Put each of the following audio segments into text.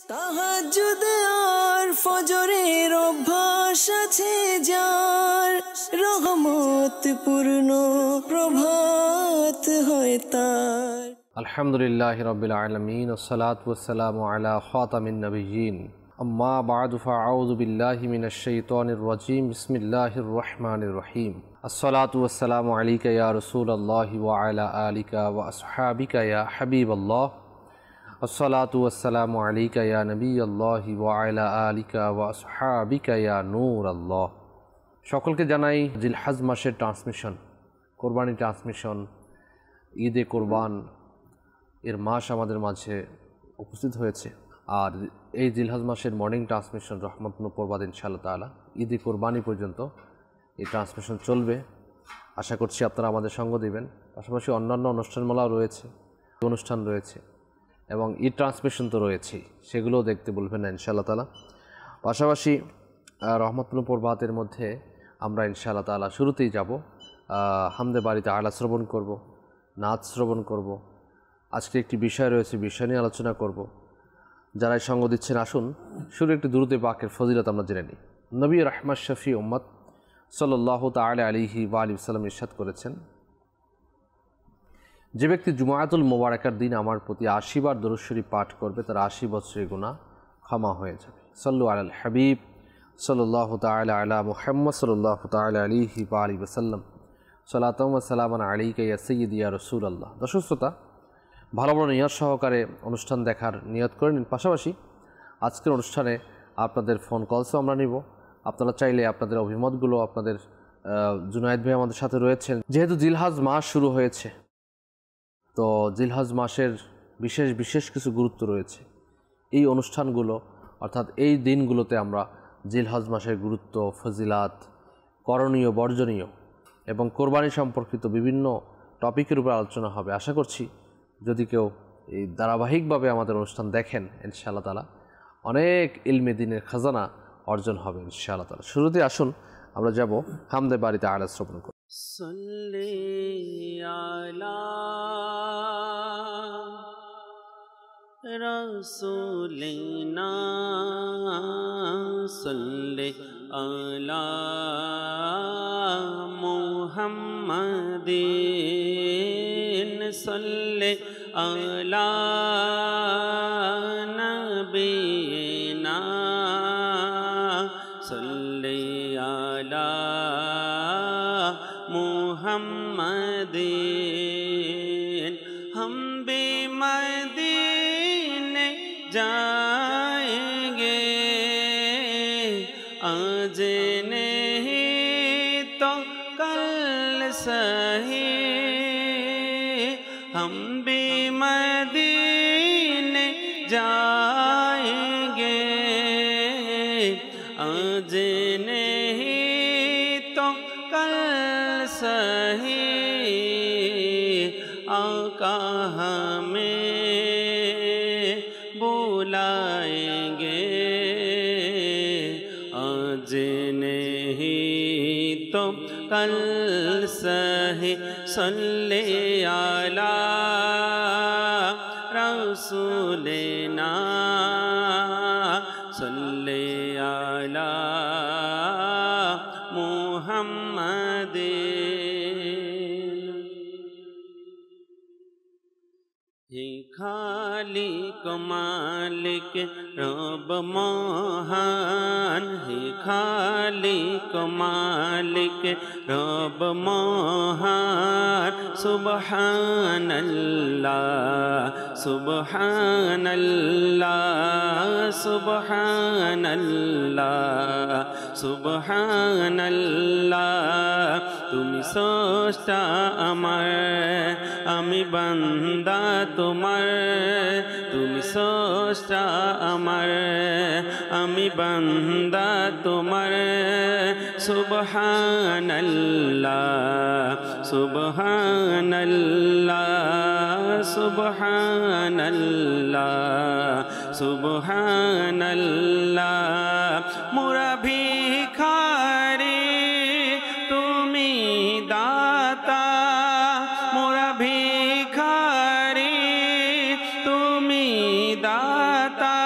তাহাজ্জুদ আর ফজরের অভ্যাস আছে যার, রহমত পূর্ণ প্রভাত হয় তার। আলহামদুলিল্লাহি রাব্বিল আলামিন ওয়াসসালাতু ওয়াসসালামু আলা খাতামিন নাবিয়্যিন আম্মা বা'দু ফাআউযু বিল্লাহি মিনাশ শাইতানির রাজীম বিসমিল্লাহির রহমানির রহিম আসসালাতু ওয়াসসালামু আলাইকা ইয়া রাসূলুল্লাহি ওয়া আলা আলিকা ওয়া আসহাবিকা ইয়া হাবিবাল্লাহ আসসালাতু ওয়াসসালামু আলাইকা ইয়া নবিয়াল্লাহি ওয়া আলা আলিকা ওয়া আসহাবিকা ইয়া নূরাল্লাহ। সকলকে জানাই জিলহজ মাসের ট্রান্সমিশন, কোরবানি ট্রান্সমিশন, ঈদে কোরবান এর মাস আমাদের মাঝে উপস্থিত হয়েছে। আর এই জিলহজ মাসের মর্নিং ট্রান্সমিশন রহমতুল পরবাদ ইনশাআল্লাহ তাআলা ঈদে কোরবানি পর্যন্ত এই ট্রান্সমিশন চলবে। আশা করছি আপনারা আমাদের সঙ্গ দিবেন। পাশাপাশি অন্যান্য অনুষ্ঠানমালাও রয়েছে, অনুষ্ঠান রয়েছে এবং ঈদ ট্রান্সমিশন তো রয়েছেই, সেগুলোও দেখতে বলবেন না ইনশাআল্লাহ তাআলা। পাশাপাশি রহমতুল পরবাদের মধ্যে আমরা ইনশাআল্লাহ তাআলা শুরুতেই যাব হামদে বাড়িতে আলা শ্রবণ করব, নাচ শ্রবণ করব। আজকে একটি বিষয় রয়েছে, বিষয় নিয়ে আলোচনা করব। যারাই সঙ্গ দিচ্ছেন আসুন শুরু একটি দুরূদে পাকের ফজিলত আমরা জেনে নিই। নবী রাহমাত শফি উম্মত সাল্লাল্লাহু তাআলা আলাইহি ওয়া আলিহি ওয়াসাল্লাম ইরশাদ করেছেন, যে ব্যক্তি জুমায়াতুল মুবারাকার দিন আমার প্রতি ৮০ বার দরুদ শরীফ পাঠ করবে তার ৮০ বছরের গুনাহ ক্ষমা হয়ে যাবে। সাল্লু আলাল হাবিব সাল্লাল্লাহু তাআলা আলা মুহাম্মদ সাল্লাল্লাহু তাআলা আলাইহি ওয়া আলিহি ওয়াসাল্লাম সালাতাম ওয়া সালামান আলাইকা ইয়া সাইয়্যিদি ইয়া রাসূলুল্লাহ। দর্শক শ্রোতা, ভালো ভালো নিয়ত সহকারে অনুষ্ঠান দেখার নিয়ত করে নিন। পাশাপাশি আজকের অনুষ্ঠানে আপনাদের ফোন কলসও আমরা নিব। আপনারা চাইলে আপনাদের অভিমতগুলো, আপনাদের জুনায়েদ ভাই আমাদের সাথে রয়েছেন। যেহেতু জিলহজ মাস শুরু হয়েছে, তো জিলহজ মাসের বিশেষ বিশেষ কিছু গুরুত্ব রয়েছে। এই অনুষ্ঠানগুলো অর্থাৎ এই দিনগুলোতে আমরা জিলহজ মাসের গুরুত্ব, ফজিলাত, করণীয়, বর্জনীয় এবং কোরবানি সম্পর্কিত বিভিন্ন টপিকের উপর আলোচনা হবে। আশা করছি যদি কেউ এই ধারাবাহিকভাবে আমাদের অনুষ্ঠান দেখেন ইনশাআল্লাহ তাআলা অনেক ইলমে দ্বীনের খাজানা অর্জন হবে ইনশাআল্লাহ তাআলা। শুরুতে আসুন আমরা যাব হামদে বাড়িতে আলা শ্রবণ করব। সাল্লি আলা রাসূলিনা সাল্লি আলা মুহাম্মাদিন সাল্লি আলা নবিয়িনা সাল্লি আলা মুহাম্মাদিন। हम भी मदीने जाएंगे आज नहीं तो कल सही, हम भी मदीने जाएंगे आज नहीं तो कल सही, आका हमें बुलाएंगे आज नहीं तो कल सही। सल्ले अला रसूलिना सल्ले अला मुहम्मदिन। हे खालिक मालिक रब महान, हे खालिक मालिक रब महान। सुबहानल्लाह सुबहानल्लाह सुबहानल्लाह सुबहानल्लाह। তুমি স্রষ্টা আমার, আমি বান্দা তোমার। তুমি স্রষ্টা আমার, আমি বান্দা তোমার। সুবহানাল্লাহ সুবহানাল্লাহ সুবহানাল্লাহ সুবহানাল্লাহ। মোরা ভিখারি তুমি দাতা, মোরা ভিখারি তুমি দাতা।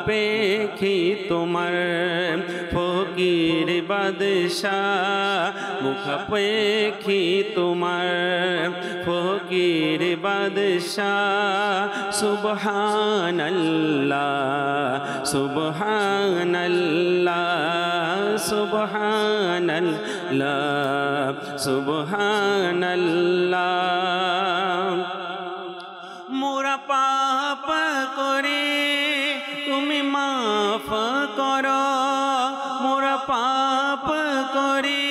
পেখি তোমার ফকির বাদশাহ মুখাপেখি তোমার ফকির বাদশাহ সুবহানাল্লাহ সুবহানাল্লাহ সুবহানাল্লাহ সুবহানাল্লাহ মোরা পাপ করে তুমি মাফ করো মোরা পাপ করে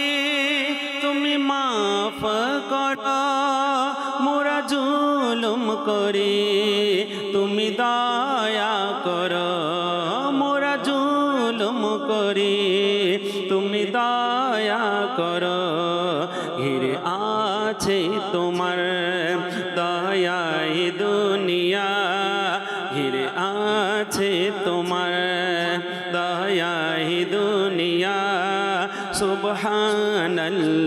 তুমি মাফ করো মোরা জুলুম করে তুমি দয়া করো মোরা জুলুম করে তুমি দয়া করো ঘিরে আছে তোমার দয়াই দুনিয়া ঘিরে আছে তোমার দয়াই দুনিয়া সুবহানাল্লাহ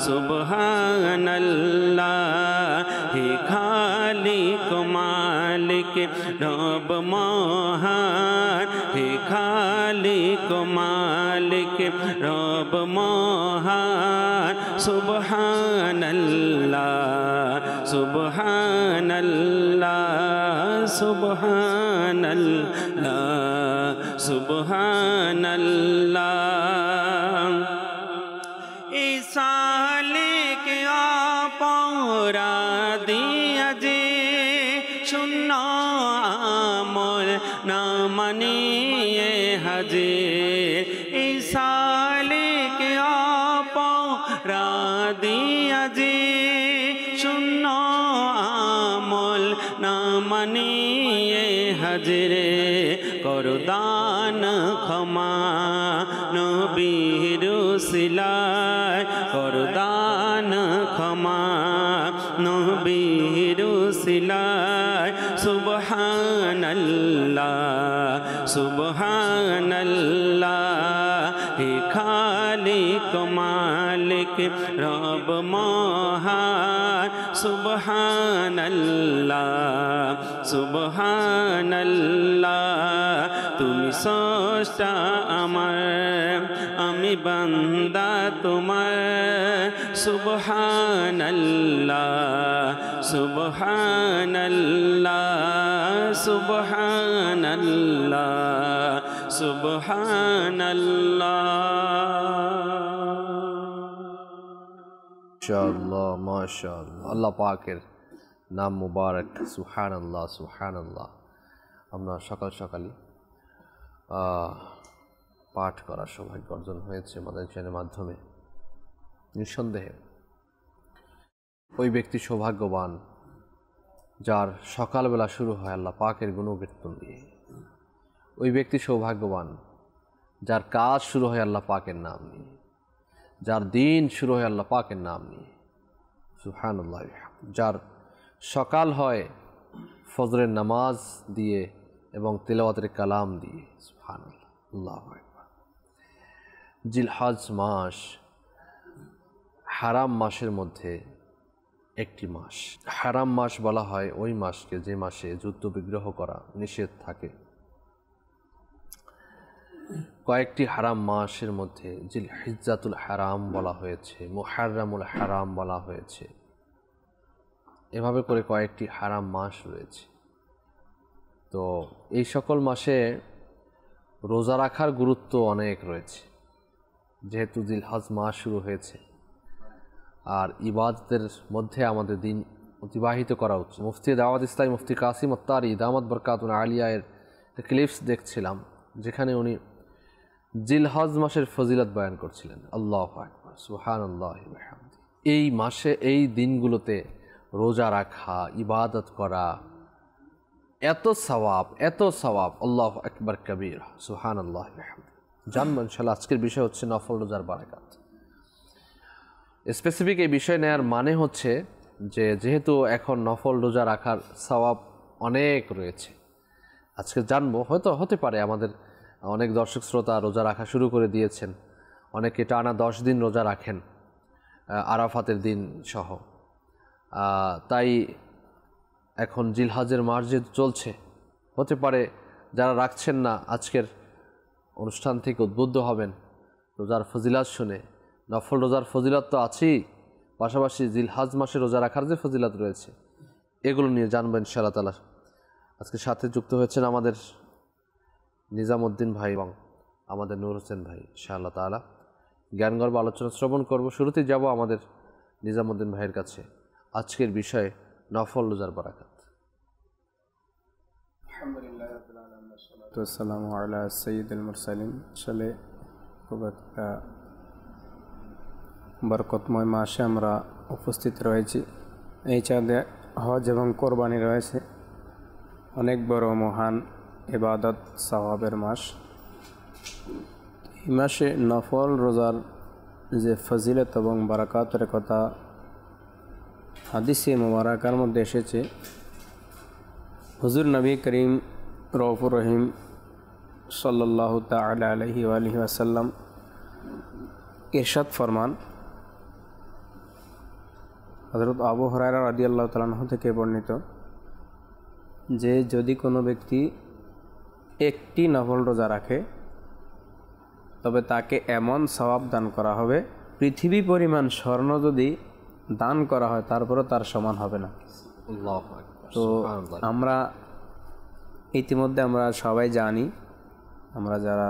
সুবহানাল্লাহ হে খালিক মালিক রব মহান হে খালিক মালিক রব মহান সুবহানাল্লাহ সুবহানাল্লাহ সুবহানাল্লাহ সুবহানাল্লাহ ইসালিক অপরাধী আজি শূন্য আমল না মানিয়ে হাজির ইসালিক অপরাধী আজি শূন্য আমল না মানিয়ে হাজিরে করো দান ক্ষমা নবীর উসিলায় করো দান ক্ষমা নবীর উসিলায় সুবহানাল্লাহ সুবহানাল্লাহ হে খালিক মালিক রব মহান সুবহানাল্লাহ সুবহানাল্লাহ তুমি স্রষ্টা আমার আমি বান্দা তোমার সুবহানাল্লাহ সুবহানাল্লাহ সুবহানাল্লাহ সুবহানাল্লাহ মাশাআল্লাহ মাশাআল্লাহ আল্লাহ পাকের নাম মুবারক সুবহানাল্লাহ সুবহানাল্লাহ আমরা সকাল সকালই পাঠ করার সৌভাগ্য অর্জন হয়েছে মাদানী চ্যানেলের মাধ্যমে নিঃসন্দেহে ওই ব্যক্তি সৌভাগ্যবান যার সকালবেলা শুরু হয় আল্লাহ পাকের গুণকীর্তন দিয়ে ওই ব্যক্তি সৌভাগ্যবান যার কাজ শুরু হয় আল্লাহ পাকের নাম নিয়ে যার দিন শুরু হয় আল্লাহ পাকের নাম নিয়ে সুবহানাল্লাহ যার সকাল হয় ফজরের নামাজ দিয়ে এবং তিলাওয়াতের কালাম দিয়ে সুবহানাল্লাহ আল্লাহু আকবার জিলহজ মাস হারাম মাসের মধ্যে একটি মাস হারাম মাস বলা হয় ওই মাসকে যে মাসে যুদ্ধ বিগ্রহ করা নিষেধ থাকে কয়েকটি হারাম মাসের মধ্যে জিলহিজ্জাতুল হারাম বলা হয়েছে মুহাররামুল হারাম বলা হয়েছে এভাবে করে কয়েকটি হারাম মাস রয়েছে তো এই সকল মাসে রোজা রাখার গুরুত্ব অনেক রয়েছে যেহেতু জিলহজ মাস শুরু হয়েছে আর ইবাদতের মধ্যে আমাদের দিন অতিবাহিত করা উচিত মুফতি দাওয়াত ইসলামী মুফতি কাসিম আত্তারি দামাত বরকাতুন আলিয়া এর ক্লিপস দেখছিলাম যেখানে উনি জিলহজ মাসের ফজিলত বয়ান করছিলেন আল্লাহু আকবার সুবহানাল্লাহি ওয়া বিহামদিহি এই মাসে এই দিনগুলোতে রোজা রাখা ইবাদত করা এত সওয়াব আল্লাহু আকবার কবীর সুবহানাল্লাহি ওয়া বিহামদিহি জানবো ইনশাআল্লাহ আজকের বিষয় হচ্ছে নফল রোজার বারাকাত স্পেসিফিক এই বিষয় নেয়ার মানে হচ্ছে যে যেহেতু এখন নফল রোজা রাখার সওয়াব অনেক রয়েছে আজকে জানবো হয়তো হতে পারে আমাদের অনেক দর্শক শ্রোতা রোজা রাখা শুরু করে দিয়েছেন অনেকে টানা 10 দিন রোজা রাখেন আরাফাতের দিন সহ তাই এখন জিলহজের মাস যে চলছে হতে পারে যারা রাখছেন না আজকের অনুষ্ঠান থেকে উদ্বুদ্ধ হবেন রোজার ফজিলত শুনে। নফল রোজার ফজিলত তো আছেই, পাশাপাশি জিলহজ মাসে রোজা রাখার যে ফজিলত রয়েছে এগুলো নিয়ে জানবো ইনশাআল্লাহ তাআলা। আজকে সাথে যুক্ত হয়েছেন আমাদের নিজামউদ্দিন ভাই এবং আমাদের নূর হোসেন ভাই। ইনশাআল্লাহ তাআলা জ্ঞানগর্ভ আলোচনা শ্রবণ করব। শুরুতেই যাব আমাদের নিজামউদ্দিন ভাইয়ের কাছে আজকের বিষয়ে নফল রোজার বারাকাত। আসসালামু আলা সাইয়্যিদুল মুরসালিন। আসলে খুব একটা বরকতময় মাসে আমরা উপস্থিত রয়েছি। এই চাঁদে হজ এবং কোরবানি রয়েছে, অনেক বড় মহান ইবাদত সওয়াবের মাস। এই মাসে নফল রোজার যে ফজিলত এবং বারাকাতের কথা হাদিসে মুবারাকার মধ্যে এসেছে, হুজুর নবী করিম রউফুর রহিম সাল্লাল্লাহু তাআলা আলাইহি ওয়া আলিহি ওয়াসাল্লাম ইরশাদ ফরমান, হযরত আবু হুরায়রা রাদিয়াল্লাহু তাআলা আনহু থেকে বর্ণিত যে যদি কোনো ব্যক্তি একটি নফল রোজা রাখে তবে তাকে এমন সওয়াব দান করা হবে, পৃথিবী পরিমাণ স্বর্ণ যদি দান করা হয় তারপরও তার সমান হবে না। তো আমরা ইতিমধ্যে আমরা সবাই জানি, আমরা যারা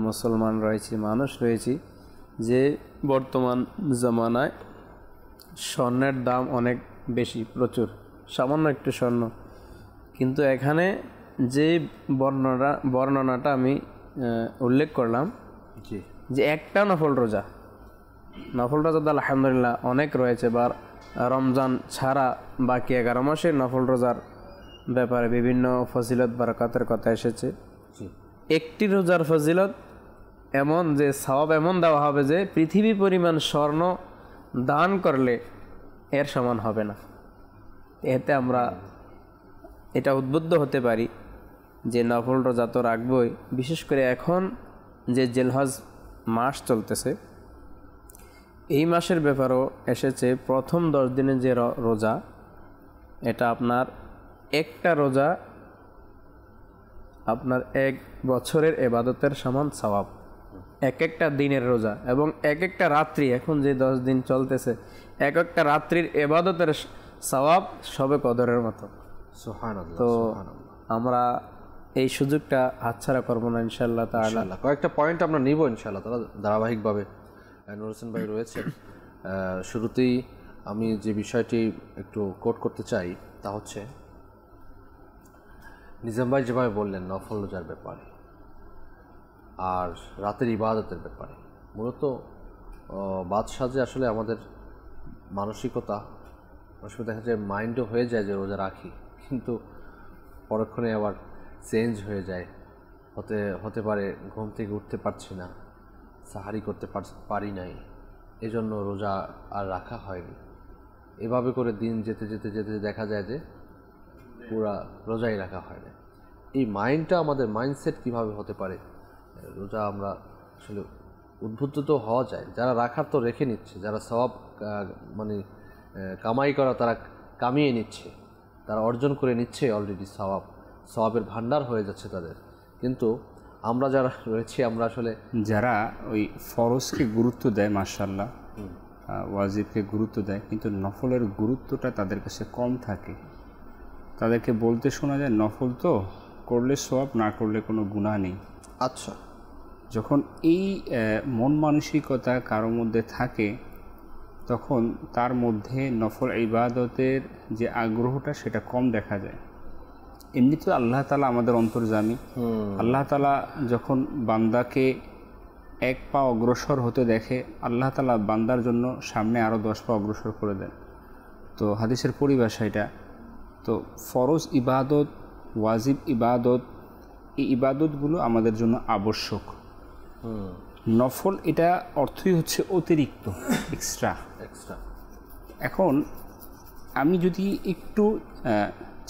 মুসলমান রয়েছি, মানুষ রয়েছি, যে বর্তমান জমানায় স্বর্ণের দাম অনেক বেশি, প্রচুর, সামান্য একটু স্বর্ণ। কিন্তু এখানে যে বর্ণনাটা আমি উল্লেখ করলাম যে একটা নফল রোজা তো আলহামদুলিল্লাহ অনেক রয়েছে, বা রমজান ছাড়া বাকি 11 মাসের নফল রোজার ব্যাপারে বিভিন্ন ফজিলত বারাকাতের কথা এসেছে। একটি রোজার ফজিলত এমন যে সওয়াব এমন দেওয়া হবে যে পৃথিবী পরিমাণ স্বর্ণ দান করলে এর সমান হবে না। এতে আমরা এটা উদ্বুদ্ধ হতে পারি যে নফল রোজা তো রাখবই। বিশেষ করে এখন যে জিলহজ মাস চলতেছে, এই মাসের ব্যাপারেও এসেছে প্রথম 10 দিনের যে রোজা, এটা আপনার একটা রোজা আপনার 1 বছরের ইবাদতের সমান সওয়াব, এক একটা দিনের রোজা এবং এক একটা রাত্রি, এখন যে 10 দিন চলতেছে, এক একটা রাত্রির ইবাদতের সওয়াব সবে কদরের মতো। সুবহানাল্লাহ। তো আমরা এই সুযোগটা হাতছাড়া করব না ইনশাআল্লাহ তাআলা। কয়েকটা পয়েন্ট আমরা নিব ইনশাআল্লাহ তাআলা ধারাবাহিকভাবে। নূর হোসেন ভাই রয়েছেন, শুরুতেই আমি যে বিষয়টি একটু কোট করতে চাই তা হচ্ছে নিজাম ভাই যেভাবে বললেন নফল রোজার ব্যাপারে আর রাতের ইবাদতের ব্যাপারে, মূলত বাদশাহে আসলে আমাদের মানসিকতা অনেক সময় দেখা যায় মাইন্ডও হয়ে যায় যে রোজা রাখি, কিন্তু পরক্ষণে আবার চেঞ্জ হয়ে যায়। হতে পারে ঘুম থেকে উঠতে পারছি না, সাহারি করতে পারি নাই, এজন্য রোজা আর রাখা হয়নি। এভাবে করে দিন যেতে যেতে যেতে দেখা যায় যে পুরা রোজাই রাখা হয় না। এই মাইন্ডটা আমাদের মাইন্ডসেট কিভাবে হতে পারে, রোজা আমরা আসলে উদ্বুদ্ধ তো হওয়া যায়। যারা রাখার তো রেখে নিচ্ছে, যারা সওয়াব মানে কামাই করা তারা কামিয়ে নিচ্ছে, তারা অর্জন করে নিচ্ছে অলরেডি, সওয়াবের ভান্ডার হয়ে যাচ্ছে তাদের। কিন্তু আমরা যারা রয়েছি, আমরা আসলে যারা ওই ফরজকে গুরুত্ব দেয়, মাশাআল্লাহ, ওয়াজিবকে গুরুত্ব দেয়, কিন্তু নফলের গুরুত্বটা তাদের কাছে কম থাকে। তাদেরকে বলতে শোনা যায় নফল তো করলে সওয়াব, না করলে কোনো গুনাহ নেই। আচ্ছা, যখন এই মন মানসিকতা কারোর মধ্যে থাকে তখন তার মধ্যে নফল ইবাদতের যে আগ্রহটা সেটা কম দেখা যায়। এমনিতে আল্লাহ তাআলা আমাদের অন্তর্যামী। আল্লাহ তাআলা যখন বান্দাকে 1 পা অগ্রসর হতে দেখে, আল্লাহ তাআলা বান্দার জন্য সামনে আরও 10 পা অগ্রসর করে দেন। তো হাদিসের পরিভাষা এটা। তো ফরজ ইবাদত, ওয়াজিব ইবাদত, এই ইবাদতগুলো আমাদের জন্য আবশ্যক। নফল এটা অর্থই হচ্ছে অতিরিক্ত, এক্সট্রা। এখন আমি যদি একটু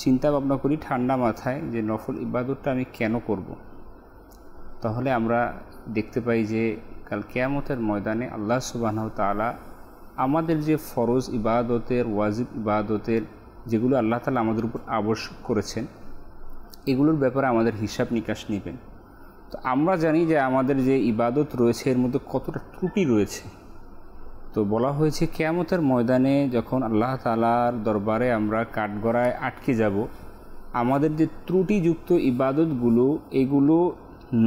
চিন্তা ভাবনা করি ঠান্ডা মাথায় যে নফল ইবাদতটা আমি কেন করব, তাহলে আমরা দেখতে পাই যে কাল কিয়ামতের ময়দানে আল্লাহ সুবহানাহু তাআলা আমাদের যে ফরজ ইবাদতের, ওয়াজিব ইবাদতের, যেগুলো আল্লাহ তাআলা আমাদের উপর আবশ্যক করেছেন, এগুলোর ব্যাপারে আমাদের হিসাব নিকাশ নেবেন। তো আমরা জানি যে আমাদের যে ইবাদত রয়েছে এর মধ্যে কতটা ত্রুটি রয়েছে। তো বলা হয়েছে কিয়ামতের ময়দানে যখন আল্লাহ তাআলার দরবারে আমরা কাঠগড়ায় আটকে যাব, আমাদের যে ত্রুটিযুক্ত ইবাদতগুলো এগুলো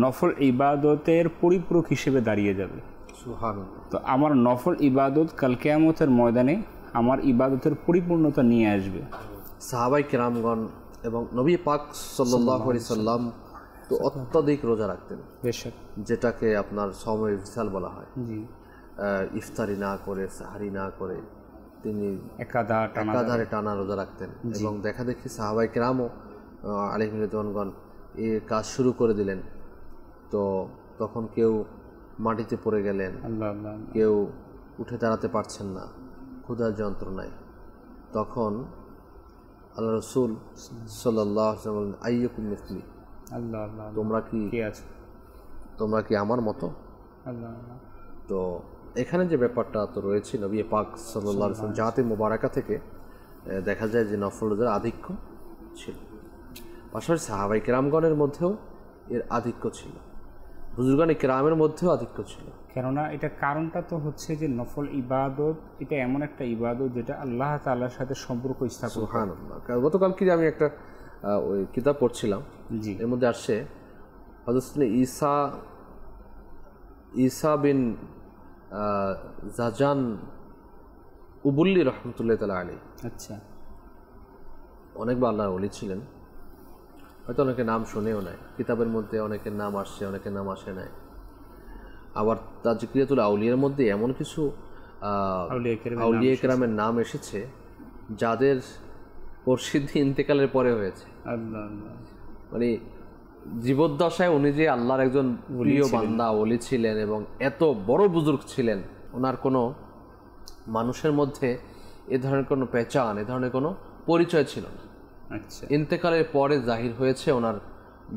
নফল ইবাদতের পরিপূরক হিসেবে দাঁড়িয়ে যাবে। সুবহানাল্লাহ। তো আমার নফল ইবাদত কাল কিয়ামতের ময়দানে আমার ইবাদতের পরিপূর্ণতা নিয়ে আসবে। সাহাবাই কেরামগণ এবং নবী পাক সাল্লাল্লাহু আলাইহি সাল্লাম তো অত্যাধিক রোজা রাখতেন, বেশক, যেটাকে আপনার সময় বিশাল বলা হয়। জি, ইফতারি না করে, সাহারি না করে তিনি একাধারে টানা রোজা রাখতেন। এবং দেখা দেখি সাহাবাই কেরামও আলাইহিম রিদওয়ানগণ এই কাজ শুরু করে দিলেন। তো তখন কেউ মাটিতে পড়ে গেলেন, কেউ উঠে দাঁড়াতে পারছেন না ক্ষুধার যন্ত্রণায়। তখন আল্লাহ রাসূল সাল্লাল্লাহু আলাইহি ওয়াসাল্লাম বলেন, আইয়ুকুম মিসলি, তোমরা কি আমার মতো? তো এখানে যে ব্যাপারটা তো রয়েছে, নবী পাক সাল্লাল্লাহু আলাইহি ওয়াসাল্লাম জাতে মুবারাকা থেকে দেখা যায় যে নফল রোজার আধিক্য ছিল। পাশাপাশি সাহাবাই কেরামগণের মধ্যেও এর আধিক্য ছিল, বুজুর্গানে কেরামের মধ্যেও আধিক্য ছিল। কেননা এটা কারণটা তো হচ্ছে যে নফল ইবাদত এটা এমন একটা ইবাদত যেটা আল্লাহ তাআলার সাথে সম্পর্ক স্থাপন। সুবহানাল্লাহ। গতকাল কি আমি একটা ওই কিতাব পড়ছিলাম, জি, এর মধ্যে আসছে হযরত ঈসা বিন জাজান উবুল্লি রহমতুল্লাহ তাআলা আলাইহি, আচ্ছা, অনেকবার আল্লাহর ওলি ছিলেন, হয়তো অনেকে নাম শুনেও নাই, কিতাবের মধ্যে অনেকের নাম আসছে, অনেকের নাম আসে নাই। আবার তাজকিয়াতুল আউলিয়ার মধ্যে এমন কিছু আউলিয়া কেরামের নাম এসেছে যাদের প্রসিদ্ধি ইন্তেকালের পরে হয়েছে। মানে জীবদ্দশায় উনি যে আল্লাহর একজন প্রিয় বান্দা ওলি ছিলেন এবং এত বড় বুজুর্গ ছিলেন, ওনার কোনো মানুষের মধ্যে এ ধরনের কোনো পেহচান, এ ধরনের কোনো পরিচয় ছিল না। আচ্ছা, ইন্তেকালের পরে জাহির হয়েছে ওনার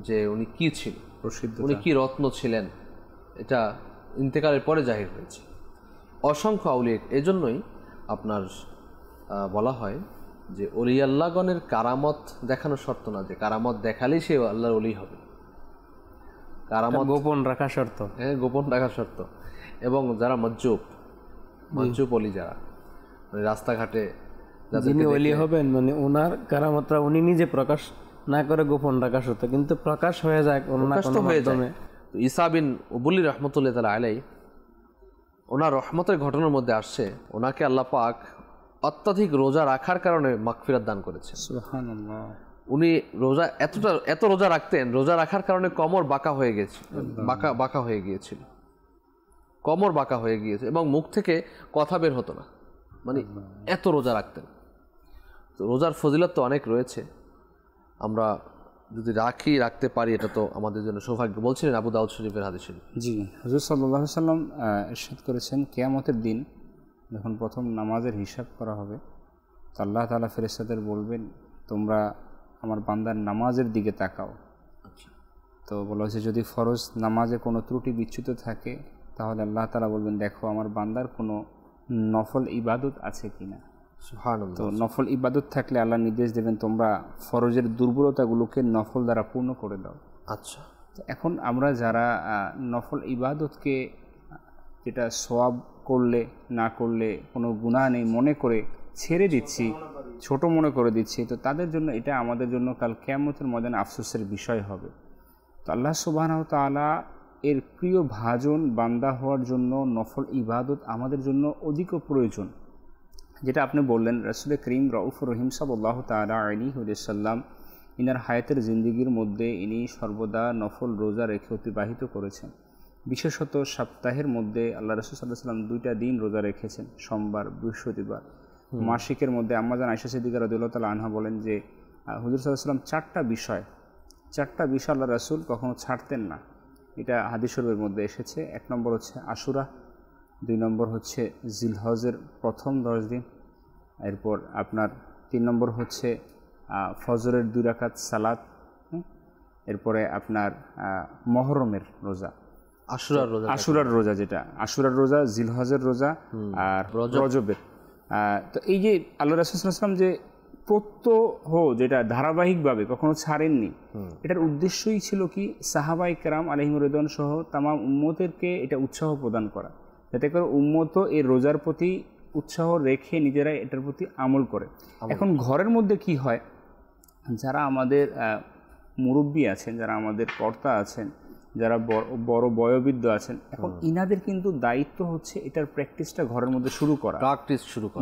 যে উনি কি ছিল, প্রসিদ্ধ, উনি কি রত্ন ছিলেন, এটা ইন্তেকালের পরে জাহির হয়েছে। অসংখ্য আউলিয়া, এজন্যই আপনার বলা হয় যে অলি আল্লাহগণের কারামত দেখানো শর্ত না, যে কারামত দেখালেই সে আল্লাহর অলি হবে। কারামত গোপন রাখা শর্ত। হ্যাঁ, গোপন রাখা শর্ত। এবং যারা মজ্জুব অলি, যারা মানে রাস্তাঘাটে যিনি অলি হবেন, মানে ওনার কারামতটা উনি নিজে প্রকাশ না করে গোপন রাখা শর্ত, কিন্তু প্রকাশ হয়ে যায় কোনো না কোনো মাধ্যমে। ঈসা বিন উবুল্লি রহমতুল্লাহ তাআলা আলাইহি, ওনার রহমতের ঘটনার মধ্যে আসছে ওনাকে আল্লাহ পাক অত্যাধিক রোজা রাখার কারণে মাগফিরাত দান করেছেন। সুবহানাল্লাহ। উনি রোজা এত রোজা রাখতেন, রোজা রাখার কারণে কোমর বাঁকা হয়ে গেছে, বাঁকা হয়ে গিয়েছিল, কোমর বাঁকা হয়ে গিয়েছে এবং মুখ থেকে কথা বের হতো না, মানে এত রোজা রাখতেন। তো রোজার ফজিলত তো অনেক রয়েছে, আমরা যদি রাখতে পারি এটা তো আমাদের জন্য সৌভাগ্য। বলছিলেন আবু দাউদ শরীফের হাদিস শরীফ, জি, হুজুর সাল্লাল্লাহু আলাইহি সাল্লাম ইরশাদ করেছেন, কিয়ামতের দিন যখন প্রথম নামাজের হিসাব করা হবে, তো আল্লাহ তাআলা ফেরেশতাদের বলবেন, তোমরা আমার বান্দার নামাজের দিকে তাকাও। আচ্ছা, তো বলা হয়েছে যদি ফরজ নামাজে কোনো ত্রুটি বিচ্যুত থাকে তাহলে আল্লাহ তাআলা বলবেন, দেখো আমার বান্দার কোনো নফল ইবাদত আছে কিনা। সুবহানাল্লাহ। তো নফল ইবাদত থাকলে আল্লাহ নির্দেশ দেবেন, তোমরা ফরজের দুর্বলতাগুলোকে নফল দ্বারা পূর্ণ করে দাও। আচ্ছা, তো এখন আমরা যারা নফল ইবাদতকে যেটা সওয়াব করলে না করলে কোনো গুনাহ নেই মনে করে ছেড়ে দিচ্ছি, ছোট মনে করে দিচ্ছি, তো তাদের জন্য এটা আমাদের জন্য কাল কিয়ামতের ময়দানে আফসোসের বিষয় হবে। তো আল্লাহ সুবহানাহু ওয়া তাআলা এর প্রিয় ভাজন বান্দা হওয়ার জন্য নফল ইবাদত আমাদের জন্য অধিক প্রয়োজন। যেটা আপনি বললেন, রাসূল করিম রাউফুর রহিম সাল্লাল্লাহু তাআলা আলাইহি ওয়াসাল্লাম ইনার হায়াতের জিন্দেগির মধ্যে ইনি সর্বদা নফল রোজা রেখে অতিবাহিত করেছেন। বিশেষত সপ্তাহের মধ্যে আল্লাহ রাসূল সাল্লাল্লাহু আলাইহি ওয়াসাল্লাম 2টা দিন রোজা রেখেছেন, সোমবার, বৃহস্পতিবার। মাসিকের মধ্যে আম্মা জান আয়েশা সিদ্দিকা রাদিয়াল্লাহু তাআলা আনহা বলেন যে হুজুর সাল্লাল্লাহু আলাইহি ওয়াসাল্লাম 4টা বিষয় আল্লাহ রাসূল কখনো ছাড়তেন না। এটা হাদিস শরীফের মধ্যে এসেছে। 1 নম্বর হচ্ছে আশুরা, 2 নম্বর হচ্ছে জিলহজের প্রথম 10 দিন, এরপর আপনার 3 নম্বর হচ্ছে ফজরের 2 রাকাত সালাত, এরপরে আপনার মুহররমের রোজা, আশুরার রোজা, যেটা আশুরার রোজা, জিলহজের রোজা আর রজবের। তো এই যে আল্লাহ রাসূল সাল্লাল্লাহু আলাইহি ওয়াসাল্লাম যে প্রত্যহ যেটা ধারাবাহিকভাবে কখনো ছাড়েননি, এটার উদ্দেশ্যই ছিল কি সাহাবাই কেরাম আলাইহিম রিদওয়ান সহ তামাম উম্মতেরকে এটা উৎসাহ প্রদান করা, যাতে করে উম্মত এই রোজার প্রতি উৎসাহ রেখে নিজেরাই এটার প্রতি আমল করে। এখন ঘরের মধ্যে কি হয়, যারা আমাদের মুরব্বী আছেন, যারা আমাদের কর্তা আছেন, যারা বড় বয়োবৃদ্ধ আছেন, এখন ইনাদের কিন্তু দায়িত্ব হচ্ছে এটার প্র্যাকটিসটা ঘরের মধ্যে শুরু করা।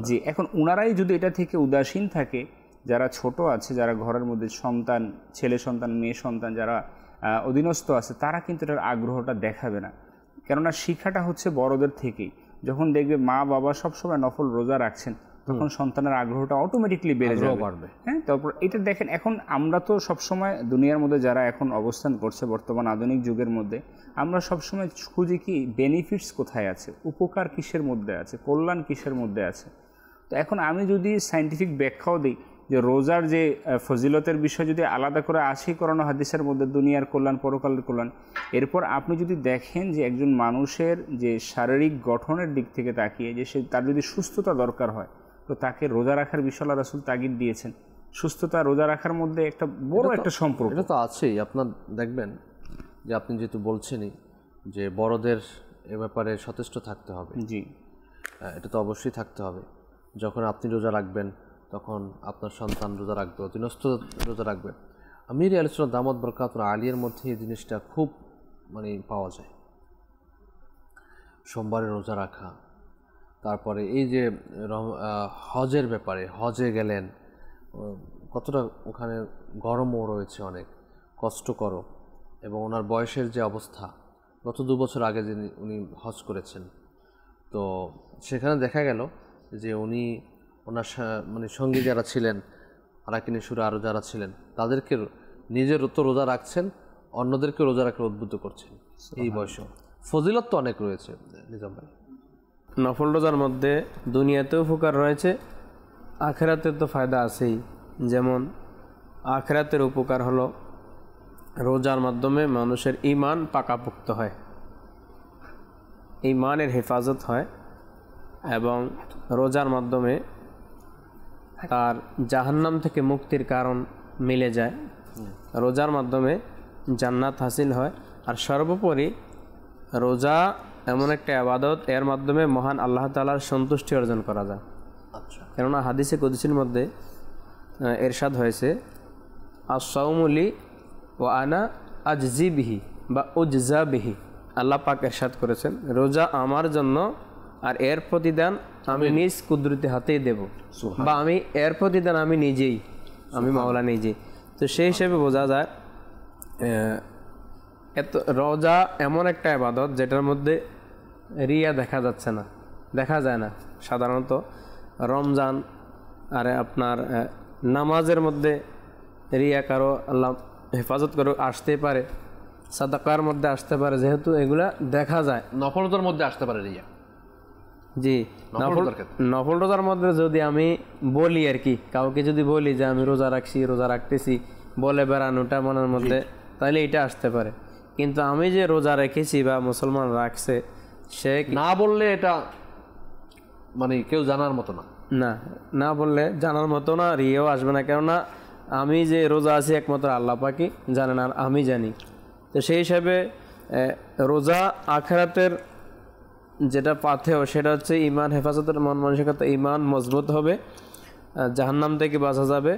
জি, এখন ওনারাই যদি এটা থেকে উদাসীন থাকে, যারা ছোট আছে, যারা ঘরের মধ্যে সন্তান, ছেলে সন্তান, মেয়ে সন্তান যারা অধীনস্থ আছে, তারা কিন্তু এটার আগ্রহটা দেখাবে না। কেননা শিক্ষাটা হচ্ছে বড়দের থেকেই। যখন দেখবে মা বাবা সবসময় নফল রোজা রাখছেন, তখন সন্তানের আগ্রহটা অটোমেটিকলি বেড়ে যাবে। হ্যাঁ, তারপর এটা দেখেন, এখন আমরা তো সবসময় দুনিয়ার মধ্যে যারা এখন অবস্থান করছে বর্তমান আধুনিক যুগের মধ্যে, আমরা সবসময় খুঁজি কি বেনিফিটস কোথায় আছে, উপকার কিসের মধ্যে আছে, কল্যাণ কিসের মধ্যে আছে। তো এখন আমি যদি সায়েন্টিফিক ব্যাখ্যাও দিই যে রোজার যে ফজিলতের বিষয় যদি আলাদা করে আসেই করানো হাদিসের মধ্যে, দুনিয়ার কল্যাণ পরকালের কল্যাণ, এরপর আপনি যদি দেখেন যে একজন মানুষের যে শারীরিক গঠনের দিক থেকে তাকিয়ে যে তার যদি সুস্থতা দরকার হয়, তো তাকে রোজা রাখার বিষয় আল্লাহ রাসূল তাগিদ দিয়েছেন। সুস্থতা রোজা রাখার মধ্যে একটা বড় একটা সম্পর্ক। এটা তো আছেই। আপনার দেখবেন যে আপনি যেহেতু বলছেনই যে বড়দের এ ব্যাপারে সচেষ্ট থাকতে হবে। জি, এটা তো অবশ্যই থাকতে হবে। যখন আপনি রোজা রাখবেন, তখন আপনার সন্তান রোজা রাখবে, অধীনস্থ রোজা রাখবে। আমির আলাইহিস সালাম দামাত বরকাতুহু আলিয়ার মধ্যে এই জিনিসটা খুব পাওয়া যায়। সোমবারে রোজা রাখা, তারপরে এই যে হজের ব্যাপারে, হজে গেলেন, কতটা ওখানে গরমও রয়েছে, অনেক কষ্টকর, এবং ওনার বয়সের যে অবস্থা, গত 2 বছর আগে যে উনি হজ করেছেন, তো সেখানে দেখা গেল যে উনি ওনার সঙ্গী যারা ছিলেন, আরাকিনী সুরা আরও যারা ছিলেন, তাদেরকে নিজের তো রোজা রাখছেন, অন্যদেরকে রোজা রাখতে উদ্বুদ্ধ করছেন। এই বয়সে ফজিলত তো অনেক রয়েছে নিজাম ভাই। নফল রোজার মধ্যে দুনিয়াতেও উপকার রয়েছে, আখেরাতের তো ফায়দা আছেই। যেমন আখেরাতের উপকার হলো রোজার মাধ্যমে মানুষের ঈমান পাকাপোক্ত হয়, ঈমানের হেফাজত হয়, এবং রোজার মাধ্যমে তার জাহান্নাম থেকে মুক্তির কারণ মিলে যায়, রোজার মাধ্যমে জান্নাত হাসিল হয়। আর সর্বোপরি রোজা এমন একটা ইবাদত, এর মাধ্যমে মহান আল্লাহ তাআলার সন্তুষ্টি অর্জন করা যায়। আচ্ছা, কেননা হাদিসে কুদসির মধ্যে এরশাদ হয়েছে, আস-সাওমু লি ওয়া আনা আজজি বিহি বা উজজা বিহি। আল্লাহ পাক এরশাদ করেছেন, রোজা আমার জন্য, আর এর প্রতিদান আমি নিজ কুদরতি হাতেই দেব, বা আমি এর প্রতিদান আমি নিজেই, আমি মাওলা নিজেই। তো সেই হিসেবে বোঝা যায় রোজা এমন একটা ইবাদত যেটার মধ্যে রিয়া দেখা যাচ্ছে না, দেখা যায় না। সাধারণত রমজান আর আপনার নামাজের মধ্যে রিয়া কারো আল্লাহ হেফাজত করে আসতে পারে, সাদাকার মধ্যে আসতে পারে, যেহেতু এগুলা দেখা যায়। নফলতার মধ্যে আসতে পারে রিয়া। জি, নফল রোজার মধ্যে যদি আমি বলি আর কি, কাউকে যদি বলি যে আমি রোজা রাখছি, রোজা রাখতেছি বলে বেড়ানোটা মনের মধ্যে, তাহলে এটা আসতে পারে। কিন্তু আমি যে রোজা রেখেছি বা মুসলমান রাখছে, সে না বললে এটা কেউ জানার মতো না, না বললে জানার মতো না, রিয়েও আসবে না। কেননা আমি যে রোজা আছি একমাত্র আল্লাহ পাকই জানেন, আর আমি জানি। তো সেই হিসাবে রোজা আখিরাতের যেটা পাথেয়, সেটা হচ্ছে ঈমান হেফাজতের, মন মানসিকতা ঈমান মজবুত হবে, জাহান্নাম থেকে বাঁচা যাবে,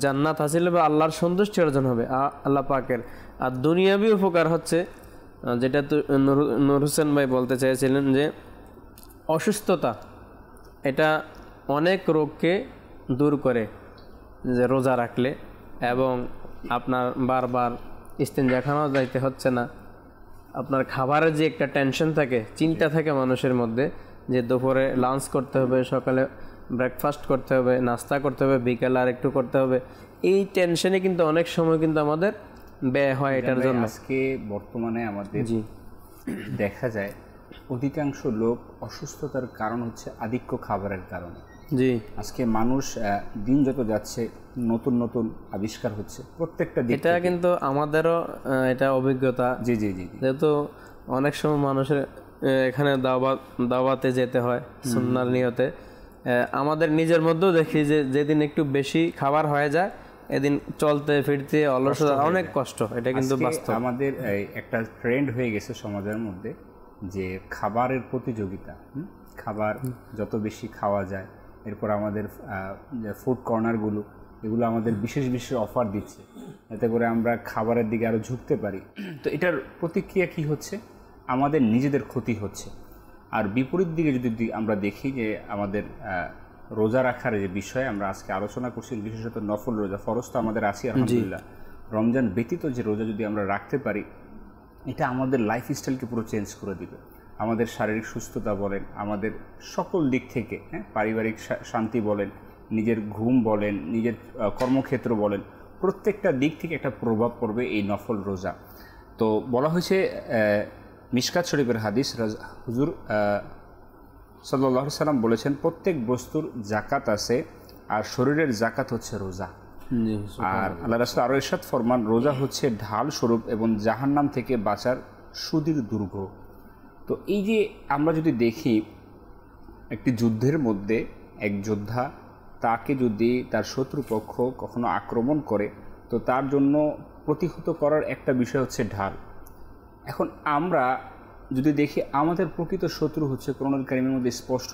জান্নাত হাসিল হবে, আল্লাহর সন্তুষ্টি অর্জন হবে আল্লাহ পাকের। আর দুনিয়াবি উপকার হচ্ছে, যেটা তো নূর হোসেন ভাই বলতে চেয়েছিলেন, যে অসুস্থতা, এটা অনেক রোগকে দূর করে যে রোজা রাখলে, এবং আপনার বারবার ইস্তেঞ্জাখানাও যাইতে হচ্ছে না। আপনার খাবারের যে একটা টেনশন থাকে, চিন্তা থাকে মানুষের মধ্যে, যে দুপুরে লাঞ্চ করতে হবে, সকালে ব্রেকফাস্ট করতে হবে, নাস্তা করতে হবে, বিকেলে আর একটু করতে হবে, এই টেনশনে কিন্তু অনেক সময় কিন্তু আমাদের ব্যয় হয় এটার জন্য। আজকে বর্তমানে আমাদের দেখা যায় অধিকাংশ লোক অসুস্থতার কারণ হচ্ছে আধিক্য খাবারের কারণে। জি, আজকে মানুষ দিন যত যাচ্ছে নতুন নতুন আবিষ্কার হচ্ছে প্রত্যেকটা দিক। এটা কিন্তু আমাদেরও এটা অভিজ্ঞতা। জি জি জি, যেহেতু অনেক সময় মানুষের এখানে দাওয়াতে যেতে হয় সুন্নাহর নিয়তে, আমাদের নিজের মধ্যেও দেখি যে যেদিন একটু বেশি খাবার হয়ে যায় এদিন চলতে ফিরতে অলসতা অনেক কষ্ট, এটা কিন্তু আজকে বাস্তব। আমাদের একটা ট্রেন্ড হয়ে গেছে সমাজের মধ্যে যে খাবারের প্রতিযোগিতা। খাবার যত বেশি খাওয়া যায়, এরপর আমাদের ফুড কর্নারগুলো এগুলো আমাদের বিশেষ বিশেষ অফার দিচ্ছে, এতে করে আমরা খাবারের দিকে আরও ঝুঁকতে পারি। তো এটার প্রতিক্রিয়া কি হচ্ছে? আমাদের নিজেদের ক্ষতি হচ্ছে। আর বিপরীত দিকে যদি আমরা দেখি যে আমাদের রোজা রাখার যে বিষয়ে আমরা আজকে আলোচনা করছি, বিশেষত নফল রোজা, ফরজ তো আমাদের আছে আলহামদুলিল্লাহ, রমজান ব্যতীত যে রোজা যদি আমরা রাখতে পারি, এটা আমাদের লাইফস্টাইলকে পুরো চেঞ্জ করে দিবে। আমাদের শারীরিক সুস্থতা বলেন, আমাদের সকল দিক থেকে, পারিবারিক শান্তি বলেন, নিজের ঘুম বলেন, নিজের কর্মক্ষেত্র বলেন, প্রত্যেকটা দিক থেকে একটা প্রভাব পড়বে এই নফল রোজা। তো বলা হয়েছে মিশকাত শরীফের হাদিস, হুজুর সাল্লাল্লাহু আলাইহি সাল্লাম বলেছেন, প্রত্যেক বস্তুর জাকাত আছে আর শরীরের জাকাত হচ্ছে রোজা। আর আল্লাহ রাসূল আরও ইরশাদ ফরমান, রোজা হচ্ছে ঢাল স্বরূপ এবং জাহান্নাম থেকে বাঁচার সুদীর দুর্গ। তো এই যে আমরা যদি দেখি একটি যুদ্ধের মধ্যে এক যোদ্ধা, তাকে যদি তার শত্রুপক্ষ কখনো আক্রমণ করে, তো তার জন্য প্রতিহত করার একটা বিষয় হচ্ছে ঢাল। এখন আমরা যদি দেখি আমাদের প্রকৃত শত্রু হচ্ছে কোরআনুল কারীমের মধ্যে স্পষ্ট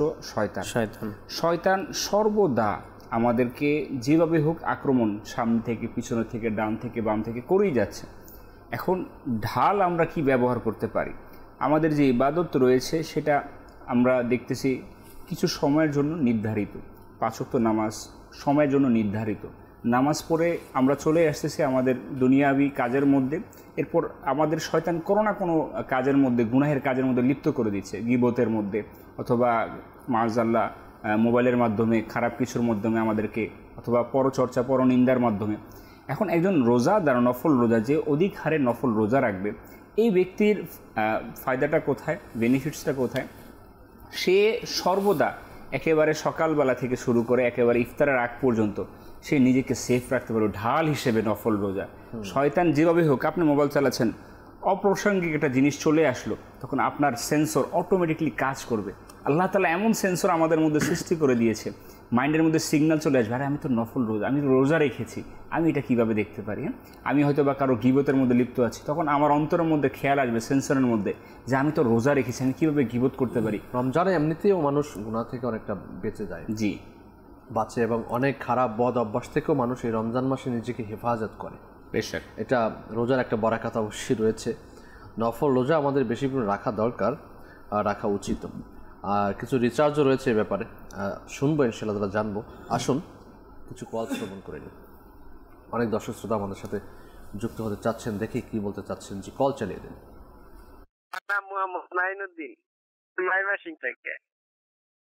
শয়তান সর্বদা আমাদেরকে যেভাবে হোক আক্রমণ সামনে থেকে, পিছনে থেকে, ডান থেকে, বাম থেকে করেই যাচ্ছে। এখন ঢাল আমরা কি ব্যবহার করতে পারি? আমাদের যে ইবাদত রয়েছে সেটা আমরা দেখতেছি কিছু সময়ের জন্য নির্ধারিত, 5 ওয়াক্ত নামাজ সময়ের জন্য নির্ধারিত, নামাজ পড়ে আমরা চলে আসতেছি আমাদের দুনিয়াবি কাজের মধ্যে। এরপর আমাদের শয়তান কোনো না কোনো কাজের মধ্যে, গুনাহের কাজের মধ্যে লিপ্ত করে দিচ্ছে, গীবতের মধ্যে অথবা মাআযাল্লাহ মোবাইলের মাধ্যমে, খারাপ কিছুর মাধ্যমে আমাদেরকে, অথবা পরচর্চা, পরনিন্দার মাধ্যমে। এখন একজন রোজাদার, নফল রোজা যে অধিক হারে নফল রোজা রাখবে, এই ব্যক্তির ফায়দাটা কোথায়, বেনিফিটসটা কোথায়? সে সর্বদা একেবারে সকালবেলা থেকে শুরু করে একেবারে ইফতারের আগ পর্যন্ত সে নিজেকে সেফ রাখতে পারবে ঢাল হিসেবে নফল রোজা। শয়তান যেভাবে হোক, আপনি মোবাইল চালাচ্ছেন, অপ্রাসঙ্গিক একটা জিনিস চলে আসলো, তখন আপনার সেন্সর অটোমেটিকলি কাজ করবে। আল্লাহ তাআলা এমন সেন্সর আমাদের মধ্যে সৃষ্টি করে দিয়েছে, মাইন্ডের মধ্যে সিগন্যাল চলে আসবে, আরে আমি তো নফল রোজা, আমি রোজা রেখেছি, আমি এটা কীভাবে দেখতে পারি? আমি হয়তো বা কারো গীবতের মধ্যে লিপ্ত আছি, তখন আমার অন্তরের মধ্যে খেয়াল আসবে, সেন্সরের মধ্যে, যে আমি তো রোজা রেখেছি, আমি কীভাবে গীবত করতে পারি? রমজানে এমনিতেও মানুষ গুনাহ থেকে অনেকটা বেঁচে যায়, জি বাঁচে, এবং অনেক খারাপ বদ অভ্যাস থেকেও মানুষ এই রমজান মাসে নিজেকে হেফাজত করে। বেশক এটা রোজার একটা বরাকাত অবশ্যই রয়েছে। নফল রোজা আমাদের বেশি পরিমাণে রাখা দরকার, রাখা উচিত। আর কিছু রিচার্জও রয়েছে এই ব্যাপারে, শুনবো ইনশাআল্লাহ, তারা জানবো। আসুন কিছু কল শ্রবণ করে নিই। অনেক দর্শক শ্রোতা আমাদের সাথে যুক্ত হতে চাচ্ছেন, দেখি কি বলতে চাচ্ছেন। জি, কল চালিয়ে দিন।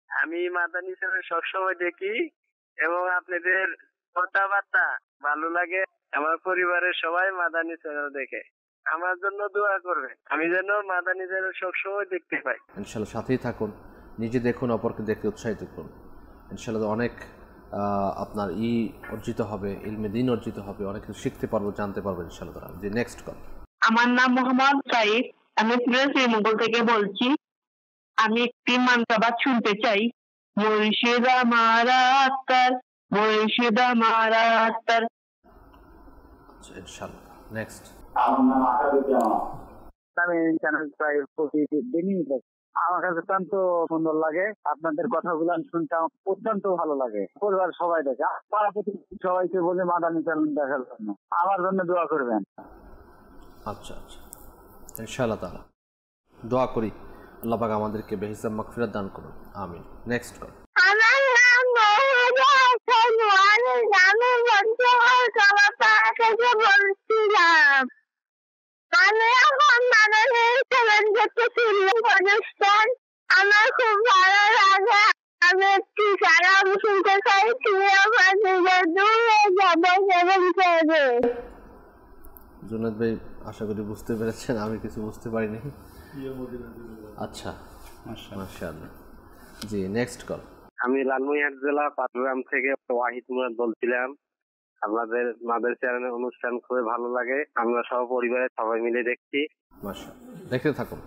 আমি মাদানী চ্যানেল সবসময় দেখি এবং আপনাদের কথাবার্তা ভালো লাগে। আমার পরিবারের সবাই মাদানী চ্যানেল দেখে, আমার জন্য দোয়া করবেন, আমি যেন মাদানী চ্যানেল সবসময় দেখতে পাই। ইনশাআল্লাহ সাথেই থাকুন, নিজে দেখুন, অপরকে দেখতে উৎসাহিত করুন। ইনশাআল্লাহ অনেক আপনার অর্জিত হবে, ইলমে দিন অর্জিত হবে, অনেক কিছু শিখতে পারবো, জানতে পারবো ইনশাআল্লাহ তাআলা। জি, নেক্সট কল। আমার নাম মোহাম্মদ সাইফ, আমি শ্রীমঙ্গল থেকে বলছি। আমি একটি মানকাবাত শুনতে চাই। মুর্শিদা মারা আক্তার, মুর্শিদা মারা আক্তার। আচ্ছা, ইনশাআল্লাহ নেক্সট। আমি চ্যানেল প্রায় প্রতিদিনই দেখি। আমার কাছে অত্যন্ত সুন্দর লাগে, আপনাদের কথাগুলো শুনতে আমার অত্যন্ত ভালো লাগে। পরিবার সবাই দেখে, পাড়া প্রতিবেশী সবাইকে বলে মাদানী চ্যানেল দেখার জন্য আমার জন্য দোয়া করবেন। আচ্ছা আচ্ছা, ইনশাআল্লাহ তাআলা দোয়া করি, আল্লাহ পাক আমাদেরকে বেহিসাব মাগফিরাত দান করুন, আমিন। Next call. আমার নাম বলছিলাম, আমি এখন মাদানী চ্যানেল দেখতেছি অনুষ্ঠান, আমার খুব ভালো লাগে। আমি একটি সালাম শুনতে চাই, তুমি আমার নিজের দূরে যাবে সেভেন সেভে। জুনায়েদ ভাই আশা করি বুঝতে পেরেছেন, আমি কিছু বুঝতে পারিনি। আচ্ছা, মাশাআল্লাহ। জি, নেক্সট কল। আমি লালমনিরহাট জেলা পাটগ্রাম থেকে ওয়াহিদ মুরাদ বলছিলাম। আপনাদের মাদানী চ্যানেলের অনুষ্ঠান খুবই ভালো লাগে, আমরা সহ পরিবারের সবাই মিলে দেখছি। মাশাআল্লাহ, দেখতে থাকুন।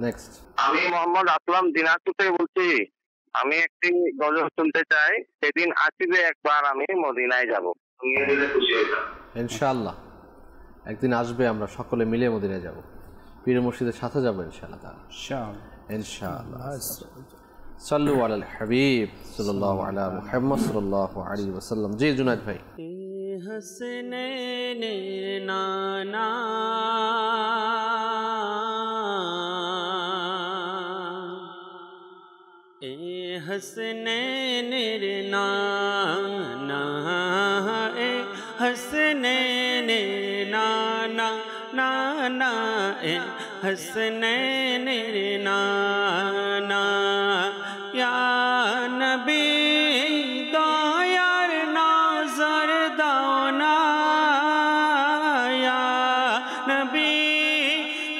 নেক্সট। আমি মোহাম্মদ আসলাম দিনাজপুর থেকে বলছি। আমি একটি গজল শুনতে চাই, সেদিন আসিবে একবার আমি মদিনায় যাব। নিয়ে দিলে খুশি হইতাম। ইনশাআল্লাহ একদিন আসবে, আমরা সকলে মিলে মদিনায় যাব, পীর মুর্শিদের সাথে যাব ইনশাআল্লাহ তাআলা। ইনশাআল্লাহ। সাল্লু আলাল হাবিব সাল্লাল্লাহু আলা মুহাম্মদ সাল্লাল্লাহু আলাইহি ওয়াসাল্লাম। জি জুনায়েদ ভাই। हसनैन नाना ए हसनैन नाना ए हसनैन नाना नाना ए हसनैन नाना या नबी दयार नजर दाओना या नबी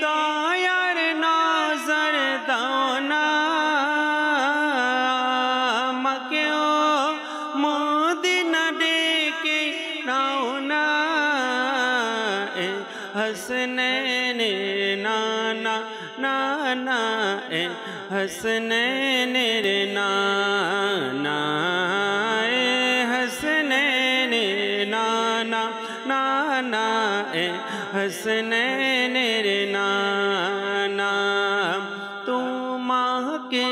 दयार नजर दाओना मक्यो मदीना डेके नाओना ए हसनैन नाना नाना ए हसनैन नाना ए हसनैन नाना नाना ए हसनैन नाना তোমাকে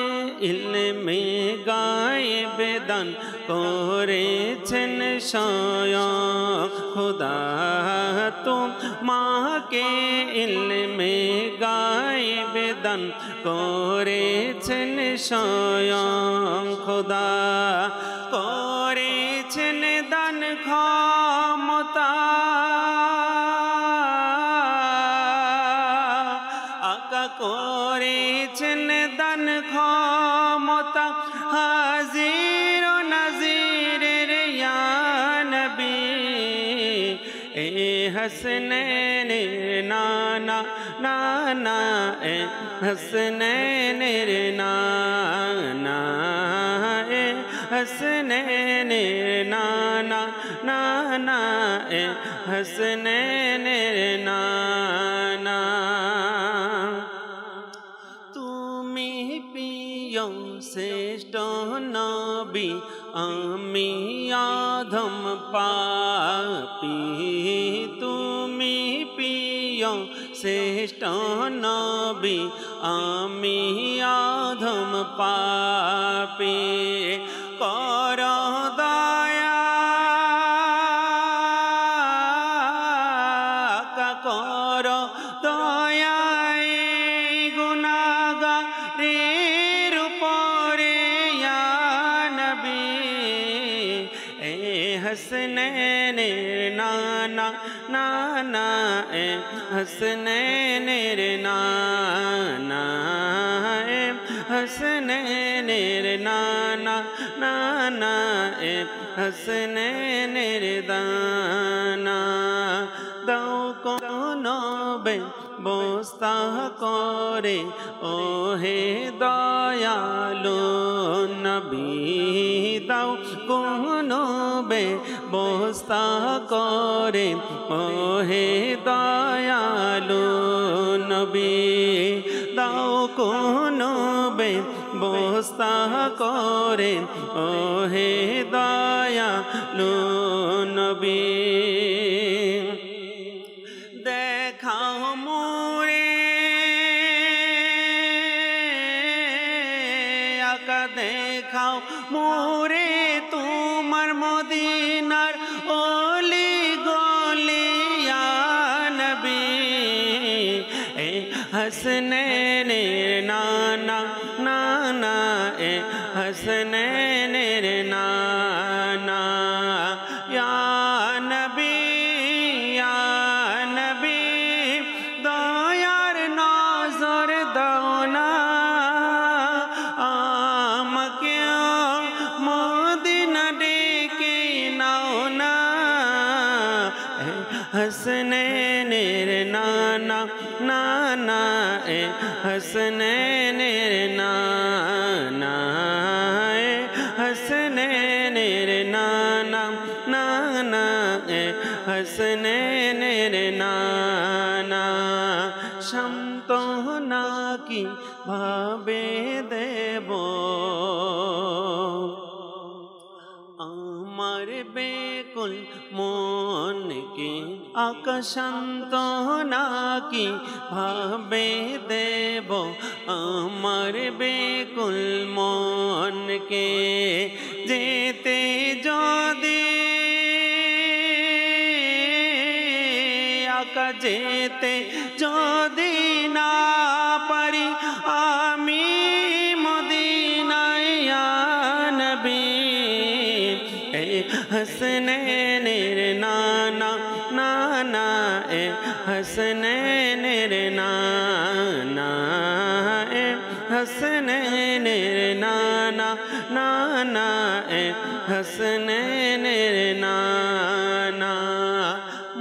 ইলমে গায়েব দান করেছেন স্বয়ং খোদা, তোমাকে ইলমে গায়েব দান করেছেন স্বয়ং খোদা, করেছেন দান ক্ষমতা আকা করেছেন দান ক্ষমতা হাজির ও নাজিরের ইয়া নবী এ হসনैन নানা নানা এ হসনैन নানা এ हसनैन नाना नाना ए हसनैन नाना তুমি প্রিয় শ্রেষ্ঠ নবী আমি আধম পাপী, তুমি প্রিয় শ্রেষ্ঠ নবী আমি আধম পাপী, কর দয়া কর দয়া গুনাহগারের উপরে ইয়া নবী এ हसनैन नाना नाना ए हसनैन नाना ए हसनैन नाना नाना ए हसनैन दाना दाओ कोनो बे বস্তা করে ও হে দয়ালু নবী, দাও কোনো বস্তা করে ও হে দয়ালু নবী, দাও কোনো বস্তা করে ও হে দয়ালু নবী, দেখাও মোরে আকা দেখাও মোরে তোমার মদিনার অলি গলি ইয়া নবী এ हसनैन नाना नाना ए हसनैन नाना या नबी দয়ার নজর দাও না আমাকে মদিনা ডেকে নাও না हसनैन नाना नाना ए हसनैन नाना ए हसनैन नाना नाना ए हसनैन नाना शांत নাকি ভাবে দেব আমার বেকুল মনকে আকাশান্ত নাকি ভাবে দেব আমার বেকুল মনকে যেতে যদি আকা যেতে যদি না পারি আমি মদিনায় ইয়া নবী হাসনাইনের নানা নানা হাসনাইনের নানা হাসনাইনের নানা নানা হাসনাইনের নানা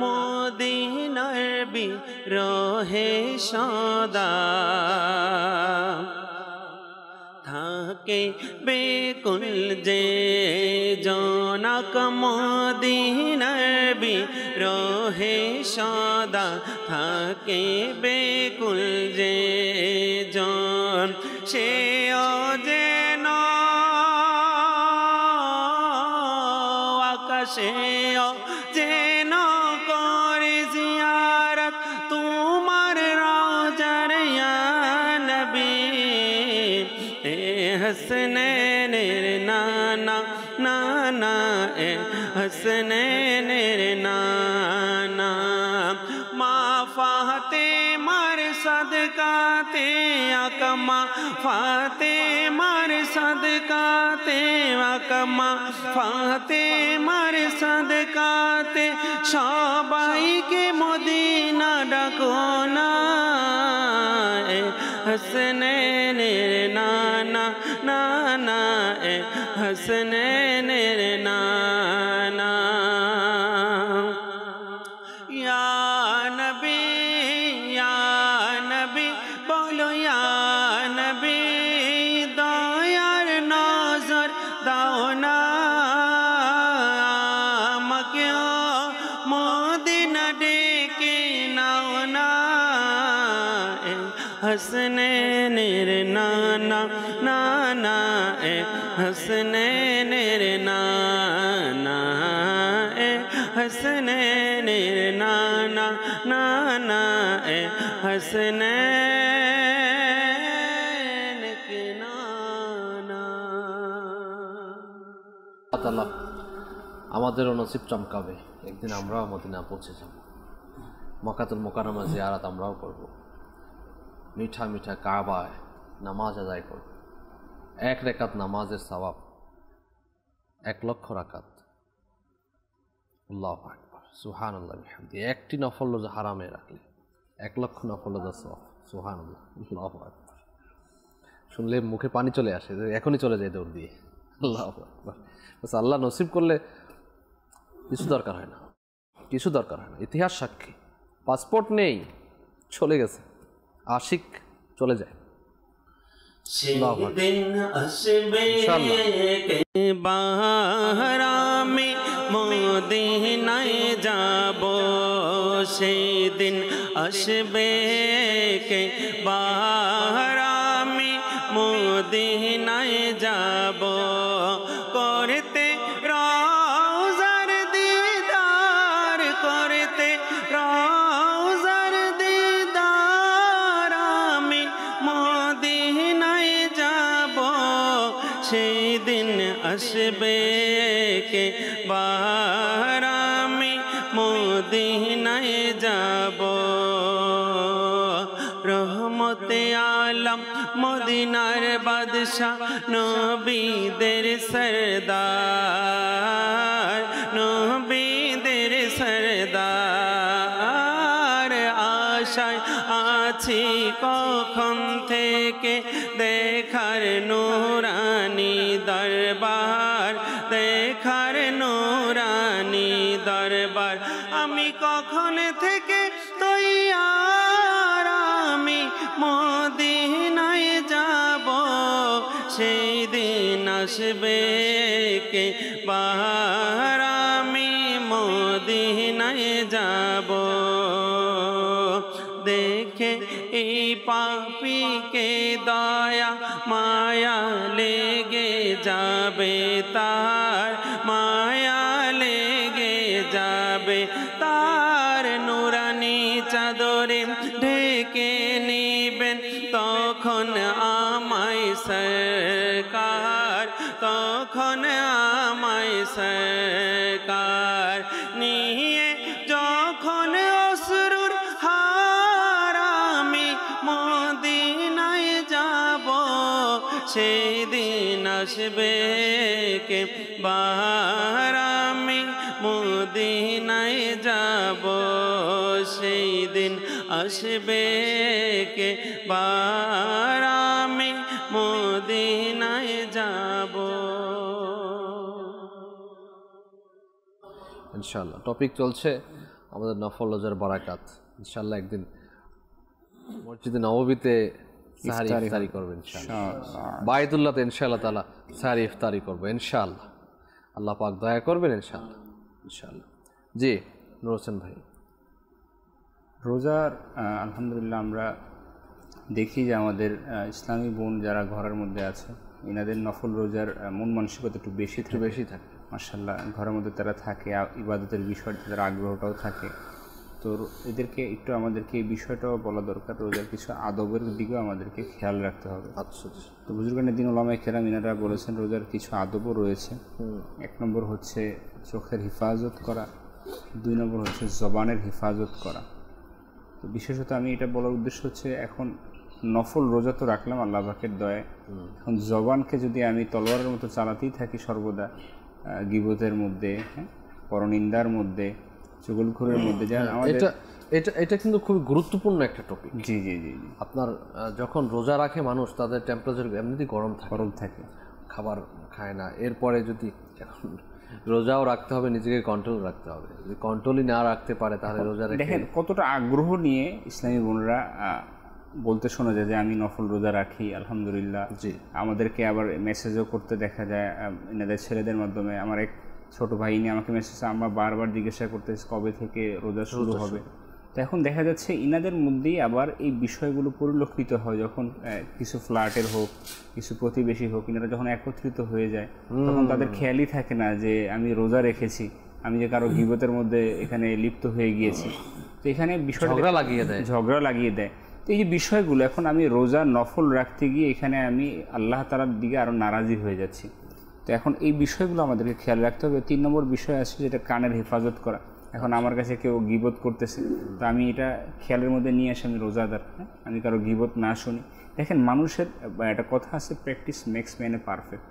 মদিনার বিরহে সদা থাকে বেকুল যে জনক মদিনার বিরহে সদা থাকে বেকুল যে জন সে যেন আকাশে যেন করে জিয়ারত তোমার রওজার ইয়া নবী হাসনাইনের নানা নানা হাসনাইনের নানা মা ফাতেমার সদকাতে আকমা ফাতেমার সদকাতে আকমা ফাতেমার সদকাতে সবাইকে মদিনা ডাকো না হাসনাইনের নানা নানা হাসনাইনের নানা ইয়া নবী বলো ইয়া নবী দয়ার নজর দাও না আমাকে মদিনা ডেকে নাও না হাসনাইনের নানা নানা হাসনাইনের নানা হাসনাইনের নানা নানা হাসনাইন কে নানা আল্লাহ আমাদেরও নসিব চমকাবে একদিন আমরাও মদিনা পৌঁছে যাব মক্কাতুল মুকাররমা জিয়ারত আমরাও করব মিঠা মিঠা কাবায় নামাজ আদায় করব এক রাকাত নামাজের সওয়াব 1,00,000 রাকাত আল্লাহু আকবার সুবহানাল্লাহ বিহামদি একটি নফল রোজা হারামে রাখলে 1,00,000 নফল রোজা সওয়াব সুবহানাল্লাহ আল্লাহু আকবার শুনলে মুখে পানি চলে আসে এখনই চলে যায় দৌড় দিয়ে আল্লাহু আকবার বাস আল্লাহ নসিব করলে কিছু দরকার হয় না ইতিহাস সাক্ষী পাসপোর্ট নেই চলে গেছে আশিক চলে যায় সেদিন আসবে বাহরামে মদিনায় যাব সেদিন আসবে কে বাহরামে মদিনায় যাব করতে রওজার দিদার করতে রওজার দিদার আমি মদিনায় যাব সেই দিন আসবে কে বাহরামে মদিনায় যাব রহমতে আলম মদিনার বাদশাহ নবীদের সরদার নবীদের সরদার আশায় আছি কখন থেকে দেখার নূরানি দরবার দেখার নূরানি দরবার আমি কখন থেকে তৈয়ার আমি মদিনায় যাব সেই দিন আসবে কে বাহার আমি মদিনায় যাব দেখে এই পাপীকে দয়া মায়া লেগে যাবে তার, মায়া লেগে যাবে তার। নুরানি চাদরে ঢেকে নিবেন তখন আমায় সরকার, তখন আমায় সরকার। নিয়ে যখন অশ্রুর হার আমি মদিনায় যাব, সেই দিন আসবে কে বার আমি মদিনায় যাব, সেই দিন আসবে কে বার আমি মদিনায় যাব। ইনশাআল্লাহ টপিক চলছে আমাদের নফল রোজার বারাকাত। ইনশাআল্লাহ একদিন মসজিদে নববীতে সাহারি ইফতারি করবেন ইনশাআল্লাহ, বায়তুল্লাহতে ইনশাআল্লাহ তাআলা সাহারি ইফতারি করবে ইনশাআল্লাহ। আল্লাহ পাক দয়া করবেন ইনশাআল্লাহ, ইনশাআল্লাহ। জি নূর হোসেন ভাই, রোজার আলহামদুলিল্লাহ আমরা দেখি যে আমাদের ইসলামী বোন যারা ঘরের মধ্যে আছে এনাদের নফল রোজার মন মানসিকতা একটু বেশি থাকে মাশাআল্লাহ। ঘরের মধ্যে তারা থাকে, ইবাদতের বিষয়ে তাদের আগ্রহটাও থাকে। তো এদেরকে একটু আমাদেরকে এই বিষয়টাও বলা দরকার, রোজার কিছু আদবের দিকেও আমাদেরকে খেয়াল রাখতে হবে। আচ্ছা, তো বুজুর্গানের দিন ওলামায়ে কেরাম ইনারা বলেছেন রোজার কিছু আদবও রয়েছে। 1 নম্বর হচ্ছে চোখের হেফাজত করা, 2 নম্বর হচ্ছে জবানের হেফাজত করা। তো বিশেষত আমি এটা বলার উদ্দেশ্য হচ্ছে এখন নফল রোজা তো রাখলাম আল্লাহ পাকের দয়ায়, এখন জবানকে যদি আমি তলোয়ারের মতো চালাতেই থাকি সর্বদা, গীবতের মধ্যে, পরনিন্দার মধ্যে, চুগলখোরের মধ্যে, যা আমাদের এটা কিন্তু খুব গুরুত্বপূর্ণ একটা টপিক। জি জি জি জি আপনার যখন রোজা রাখে মানুষ তাদের টেম্পারেচার এমনিতেই গরম থাকে, খাবার খায় না। এরপরে যদি এখন রোজাও রাখতে হবে, নিজেকে কন্ট্রোল রাখতে হবে, যদি কন্ট্রোলই না রাখতে পারে তাহলে রোজা রেখে দেখেন কতটা আগ্রহ নিয়ে ইসলামী বোনরা বলতে শোনা যায় যে আমি নফল রোজা রাখি আলহামদুলিল্লাহ। জি, আমাদেরকে আবার মেসেজও করতে দেখা যায় এনাদের ছেলেদের মাধ্যমে। আমার এক ছোট ভাই নিয়ে আমাকে মেসেজ, আমরা বারবার জিজ্ঞাসা করতেছি কবে থেকে রোজা শুরু হবে। তো এখন দেখা যাচ্ছে ইনাদের মধ্যেই আবার এই বিষয়গুলো পরিলক্ষিত হয় যখন কিছু ফ্ল্যাটের হোক, কিছু প্রতিবেশী হোক, ইনারা যখন একত্রিত হয়ে যায় তখন তাদের খেয়ালই থাকে না যে আমি রোজা রেখেছি, আমি যে কারো গীবতের মধ্যে এখানে লিপ্ত হয়ে গিয়েছি। তো এখানে বিষয়টা ঝগড়া লাগিয়ে দেয়। তো এই যে বিষয়গুলো, এখন আমি রোজা নফল রাখতে গিয়ে এখানে আমি আল্লাহ তাআলার দিকে আরও নারাজি হয়ে যাচ্ছি। তো এখন এই বিষয়গুলো আমাদেরকে খেয়াল রাখতে হবে। 3 নম্বর বিষয় আছে যেটা কানের হেফাজত করা। এখন আমার কাছে কেউ গীবত করতেছে, তো আমি এটা খেয়ালের মধ্যে নিয়ে আসি আমি রোজাদার, আমি কারো গীবত না শুনি। দেখেন মানুষের একটা কথা আছে, practice makes man a perfect.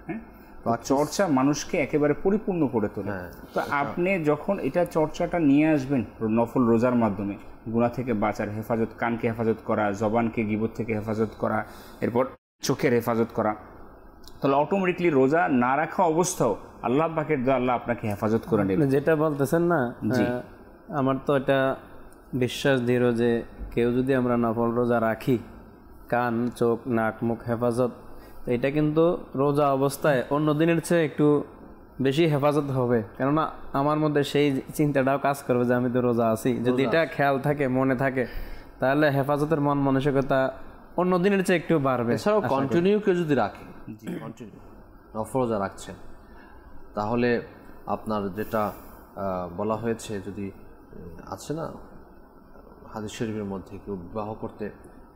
চর্চা মানুষকে একেবারে পরিপূর্ণ করে তোলে। তো আপনি যখন এটা চর্চাটা নিয়ে আসবেন নফল রোজার মাধ্যমে, গুনাহ থেকে বাঁচার হেফাজত, কানকে হেফাজত করা, জবানকে গীবত থেকে হেফাজত করা, এরপর চোখের হেফাজত করা, তাহলে অটোমেটিকলি রোজা না রাখা অবস্থাও আল্লাহ পাকের দয়া আল্লাহ আপনাকে হেফাজত করে নেবেন। যেটা বলতেছেন না, আমার তো এটা বিশ্বাস দৃঢ় যে কেউ যদি আমরা নফল রোজা রাখি, কান, চোখ, নাক, মুখ হেফাজত, এটা কিন্তু রোজা অবস্থায় অন্য দিনের চেয়ে একটু বেশি হেফাজত হবে। কেননা আমার মধ্যে সেই চিন্তাটাও কাজ করবে যে আমি তো রোজা আছি। যদি এটা খেয়াল থাকে, মনে থাকে, তাহলে হেফাজতের মন মানসিকতা অন্য দিনের চেয়ে একটু বাড়বে। এছাড়াও কন্টিনিউ কেউ যদি রাখে, কন্টিনিউ নফল রোজা রাখছেন, তাহলে আপনার যেটা বলা হয়েছে, যদি আছে না হাদিস শরীফের মধ্যে কেউ বিবাহ করতে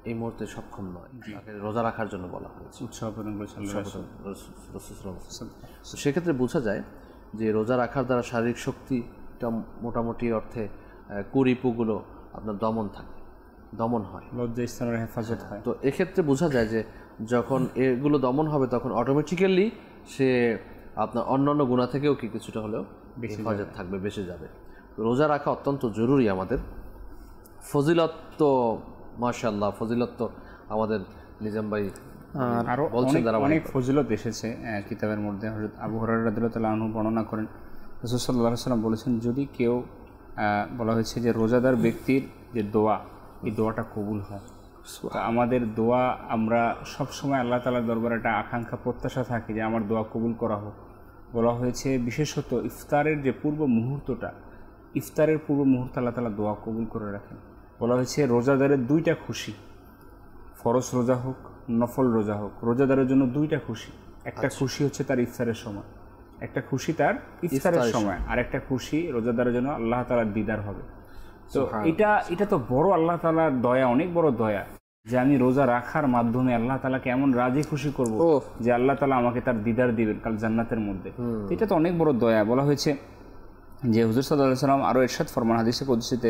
এই মুহূর্তে সক্ষম নয়, তাকে রোজা রাখার জন্য বলা হয়েছে, উৎসাহ প্রদান করেছেন রাসূল। সেক্ষেত্রে বোঝা যায় যে রোজা রাখার দ্বারা শারীরিক শক্তিটা মোটামুটি অর্থে কুরিপুগুলো আপনার দমন হয়, লজ্জাস্থানের হেফাজত হয়। তো এক্ষেত্রে বোঝা যায় যে যখন এগুলো দমন হবে তখন অটোমেটিক্যালি সে আপনার অন্যান্য গুনাহ থেকেও কিছুটা হলেও হেফাজত থাকবে, বেঁচে যাবে। রোজা রাখা অত্যন্ত জরুরি আমাদের। ফজিলত তো মাশাআল্লাহ, ফজিলত তো আমাদের নিজাম ভাই আরও অনেক ফজিলত এসেছে কিতাবের মধ্যে। হযরত আবু হুরায়রা রাদিয়াল্লাহু আনহু বর্ণনা করেন, রাসূল সাল্লাল্লাহু আলাইহি ওয়াসাল্লাম বলেছেন, যদি কেউ বলা হয়েছে যে রোজাদার ব্যক্তির যে দোয়া, এই দোয়াটা কবুল হয়। আমাদের দোয়া আমরা সবসময় আল্লাহ তাআলার দরবারে একটা আকাঙ্ক্ষা, প্রত্যাশা থাকে যে আমার দোয়া কবুল করা হোক। বলা হয়েছে বিশেষত ইফতারের যে পূর্ব মুহূর্তটা, ইফতারের পূর্ব মুহূর্তে আল্লাহ তাআলা দোয়া কবুল করে রাখেন। বলা হয়েছে রোজাদারের 2টা খুশি, ফরজ রোজা হোক নফল রোজা হোক, রোজাদারের জন্য দুইটা খুশি। একটা খুশি হচ্ছে তার ইফতারের সময়, একটা খুশি তার ইফতারের সময়, আর একটা খুশি রোজাদারের জন্য আল্লাহ তাআলার দিদার হবে। তো এটা তো বড় আল্লাহ তাআলার দয়া, অনেক বড় দয়া, যে আমি রোজা রাখার মাধ্যমে আল্লাহ তাআলাকে এমন রাজি খুশি করব যে আল্লাহ তাআলা আমাকে তার দিদার দিবেন কাল জান্নাতের মধ্যে। এটা তো অনেক বড় দয়া। বলা হয়েছে যে হুজুর সাল্লাল্লাহু আলাইহি ওয়াসাল্লাম আরও ইরশাদ ফরমান হাদিসে কুদসিতে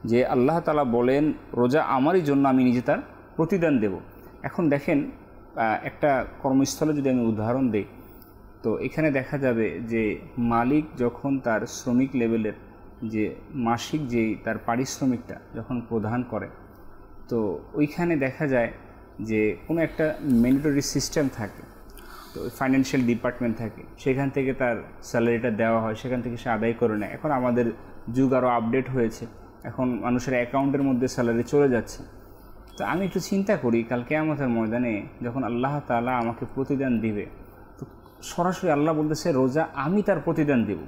যে আল্লাহ তাআলা বলেন রোজা আমারই জন্য, আমি নিজে তার প্রতিদান দেব। এখন দেখেন একটা কর্মস্থলে যদি আমি উদাহরণ দিই, তো এখানে দেখা যাবে যে মালিক যখন তার শ্রমিক লেভেলের যে মাসিক যেই তার পারিশ্রমিকটা যখন প্রদান করে, তো ওইখানে দেখা যায় যে কোনো একটা ম্যান্ডেটরি সিস্টেম থাকে, তো ফাইন্যান্সিয়াল ডিপার্টমেন্ট থাকে, সেখান থেকে তার স্যালারিটা দেওয়া হয়, সেখান থেকে সে আদায় করে নেয়। এখন আমাদের যুগ আরও আপডেট হয়েছে, এখন মানুষের অ্যাকাউন্টের মধ্যে স্যালারি চলে যাচ্ছে। তো আমি একটু চিন্তা করি কাল কিয়ামতের ময়দানে যখন আল্লাহ তাআলা আমাকে প্রতিদান দিবে, তো সরাসরি আল্লাহ বলতেছে রোজা আমি তার প্রতিদান দেব।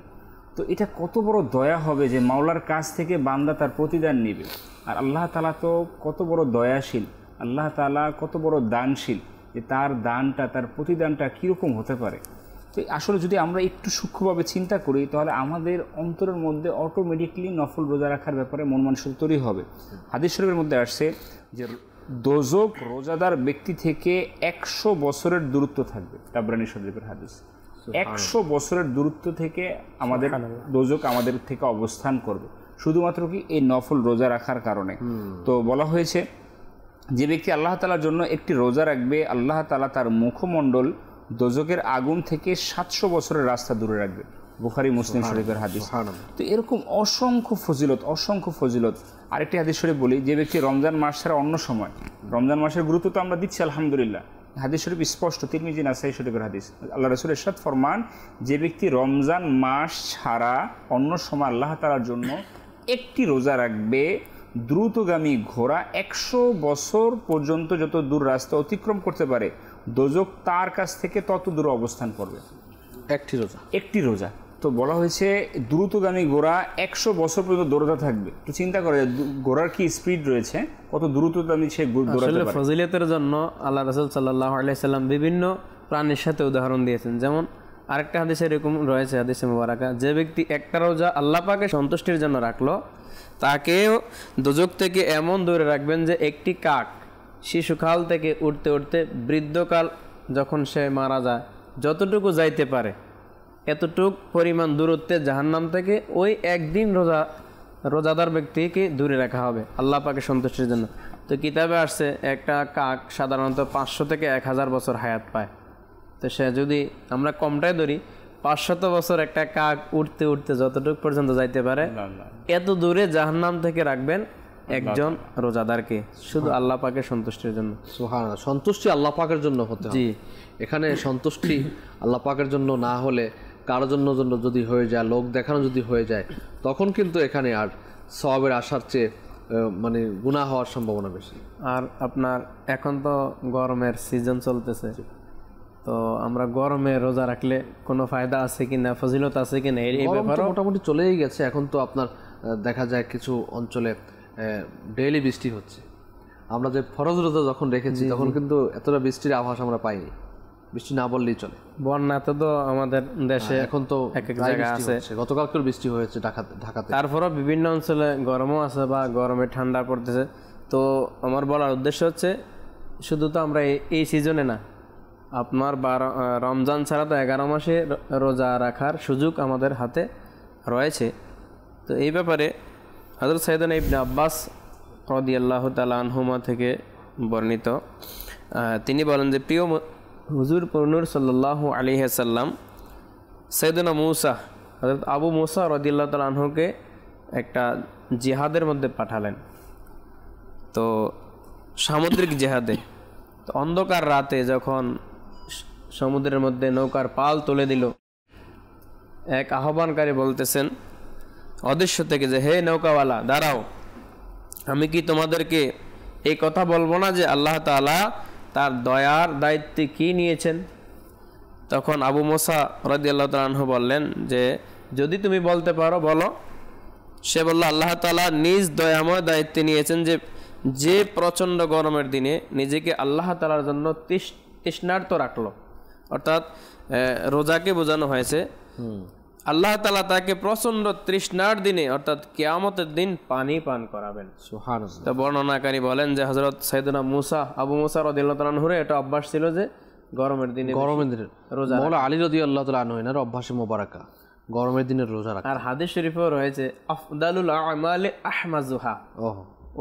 তো এটা কত বড় দয়া হবে যে মাওলার কাছ থেকে বান্দা তার প্রতিদান নেবে। আর আল্লাহ তাআলা তো কত বড় দয়াশীল, আল্লাহ তাআলা কত বড় দানশীল, যে তার দানটা, তার প্রতিদানটা কীরকম হতে পারে। তো আসলে যদি আমরা একটু সূক্ষ্মভাবে চিন্তা করি তাহলে আমাদের অন্তরের মধ্যে অটোমেটিকলি নফল রোজা রাখার ব্যাপারে মন মানসিকতা তৈরি হবে। হাদিস শরীফের মধ্যে আসছে যে দোজক রোজাদার ব্যক্তি থেকে 100 বছরের দূরত্ব থাকবে। তাবরানী শরীফের হাদিস, 100 বছরের দূরত্ব থেকে আমাদের দোজক আমাদের থেকে অবস্থান করবে, শুধুমাত্র কি এই নফল রোজা রাখার কারণে। তো বলা হয়েছে যে ব্যক্তি আল্লাহ তাআলার জন্য একটি রোজা রাখবে, আল্লাহ তাআলা তার মুখমণ্ডল দোজকের আগুন থেকে 700 বছরের রাস্তা দূরে রাখবে। বুখারী মুসলিম শরীফের হাদিস। তো এরকম অসংখ্য ফজিলত। আরেকটি হাদিস শরীফ বলি, যে ব্যক্তি রমজান মাস ছাড়া অন্য সময়, রমজান মাসের গুরুত্ব তো আমরা দিচ্ছি আলহামদুলিল্লাহ, হাদিস শরীফ স্পষ্ট, তিরমিজি নাসাই শরীফের হাদিস। আল্লাহ রাসূল ইরশাদ ফরমান, যে ব্যক্তি রমজান মাস ছাড়া অন্য সময় আল্লাহ তাআলার জন্য একটি রোজা রাখবে, দ্রুতগামী ঘোড়া 100 বছর পর্যন্ত যত দূর রাস্তা অতিক্রম করতে পারে, দোজক তার কাছ থেকে তত দূর অবস্থান করবে। একটি রোজা। তো বলা হয়েছে দ্রুতগামী ঘোড়া 100 বছর পর্যন্ত দৌড়াতে থাকবে। তো চিন্তা করে ঘোড়ার কি স্পিড রয়েছে, কত দ্রুতগামী সে দৌড়াতে পারে। ফজিলতের জন্য আল্লাহ রাসূল সাল্লাল্লাহু আলাইহি সাল্লাম বিভিন্ন প্রাণীর সাথে উদাহরণ দিয়েছেন। যেমন আরেকটা হাদিসে এরকম রয়েছে, হাদিসে মুবারাকা, যে ব্যক্তি একটা রোজা আল্লাহ পাকের সন্তুষ্টির জন্য রাখলো, তাকেও দোজক থেকে এমন দূরে রাখবেন যে একটি কাক শিশুকাল থেকে উঠতে উঠতে বৃদ্ধকাল যখন সে মারা যায় যতটুকু যাইতে পারে এতটুক পরিমাণ দূরত্বে জাহান্নাম থেকে ওই একদিন রোজাদার ব্যক্তিকে দূরে রাখা হবে আল্লাহ পাকের সন্তুষ্টির জন্য। তো কিতাবে আসছে একটা কাক সাধারণত 500 থেকে 1000 বছর হায়াত পায়। তো সে যদি আমরা কমটাই ধরি, 500 বছর একটা কাক উঠতে উঠতে যতটুকু পর্যন্ত যাইতে পারে এত দূরে জাহান্নাম থেকে রাখবেন একজন রোজাদারকে, শুধু আল্লাহ পাকের সন্তুষ্টির জন্য। সুবহানাল্লাহ, সন্তুষ্টি আল্লাহ পাকের জন্য হতে হবে। জি, এখানে সন্তুষ্টি আল্লাহ পাকের জন্য না হলে কারোর জন্য যদি হয়ে যায়, লোক দেখানো যদি হয়ে যায়, তখন কিন্তু এখানে আর সওয়াবের আশার চেয়ে মানে গুনাহ হওয়ার সম্ভাবনা বেশি। আর আপনার এখন তো গরমের সিজন চলতেছে, তো আমরা গরমে রোজা রাখলে কোনো ফায়দা আছে কিনা, ফজিলত আছে কিনা, এই ব্যাপারে মোটামুটি চলেই গেছে। এখন তো আপনার দেখা যায় কিছু অঞ্চলে ডেইলি বৃষ্টি হচ্ছে। আমরা যে ফরজ রোজা যখন রেখেছি তখন কিন্তু এতটা বৃষ্টির আভাস আমরা পাইনি, বৃষ্টি না বললেই চলে। বন্যা তো আমাদের দেশে এখন তো এক এক জায়গায় আছে, গতকালকেও বৃষ্টি হয়েছে ঢাকাতে। তারপরও বিভিন্ন অঞ্চলে গরমও আছে বা গরমে ঠান্ডা পড়তেছে। তো আমার বলার উদ্দেশ্য হচ্ছে শুধু তো আমরা এই সিজনে না, আপনার রমজান ছাড়া তো 11 মাসে রোজা রাখার সুযোগ আমাদের হাতে রয়েছে। তো এই ব্যাপারে হযরত সাইয়েদনা ইবনে আব্বাস রাদিয়াল্লাহু তাআলা আনহুমা থেকে বর্ণিত, তিনি বলেন যে প্রিয় হুজুর নূর সাল্লাল্লাহু আলাইহি ওয়াসাল্লাম সাইয়েদনা মূসা, হযরত আবু মূসা রাদিয়াল্লাহু তাআলা আনহুকে একটা জিহাদের মধ্যে পাঠালেন। তো সামুদ্রিক জিহাদে, তো অন্ধকার রাতে যখন সমুদ্রের মধ্যে নৌকার পাল তুলে দিল, এক আহ্বানকারী বলতেছেন অদৃশ্য থেকে যে, হে নৌকাওয়ালা দাঁড়াও, আমি কি তোমাদেরকে এই কথা বলবো না যে আল্লাহ তাআলা তার দয়ার দায়িত্বে কি নিয়েছেন? তখন আবু মুসা রাদিয়াল্লাহু তাআলা আনহু বললেন যে যদি তুমি বলতে পারো বলো। সে বলল, আল্লাহ তাআলা নিজ দয়াময় দায়িত্বে নিয়েছেন যে যে প্রচণ্ড গরমের দিনে নিজেকে আল্লাহ তাআলার জন্য তৃষ্ণার্ত রাখলো, অর্থাৎ রোজাকে বোঝানো হয়েছে আল্লাহ তাআলা তাকে প্রচণ্ড তৃষ্ণার দিনে অর্থাৎ কিয়ামতের দিন পানি পান করাবেন। সুবহানাল্লাহ। তো বর্ণনাকারী বলেন যে হযরত সাইয়েদনা আবু মুসা রাদিয়াল্লাহু তাআলা আনহুর এটা অভ্যাস ছিল যে গরমের দিনে রোজা। মাওলানা আলী রাদিয়াল্লাহু তাআলা আনহু এর অভ্যাসে মোবারকা গরমের দিনে রোজা রাখা। আর হাদিস শরীফেও রয়েছে আফদালুল আমালি আহমাজুহা,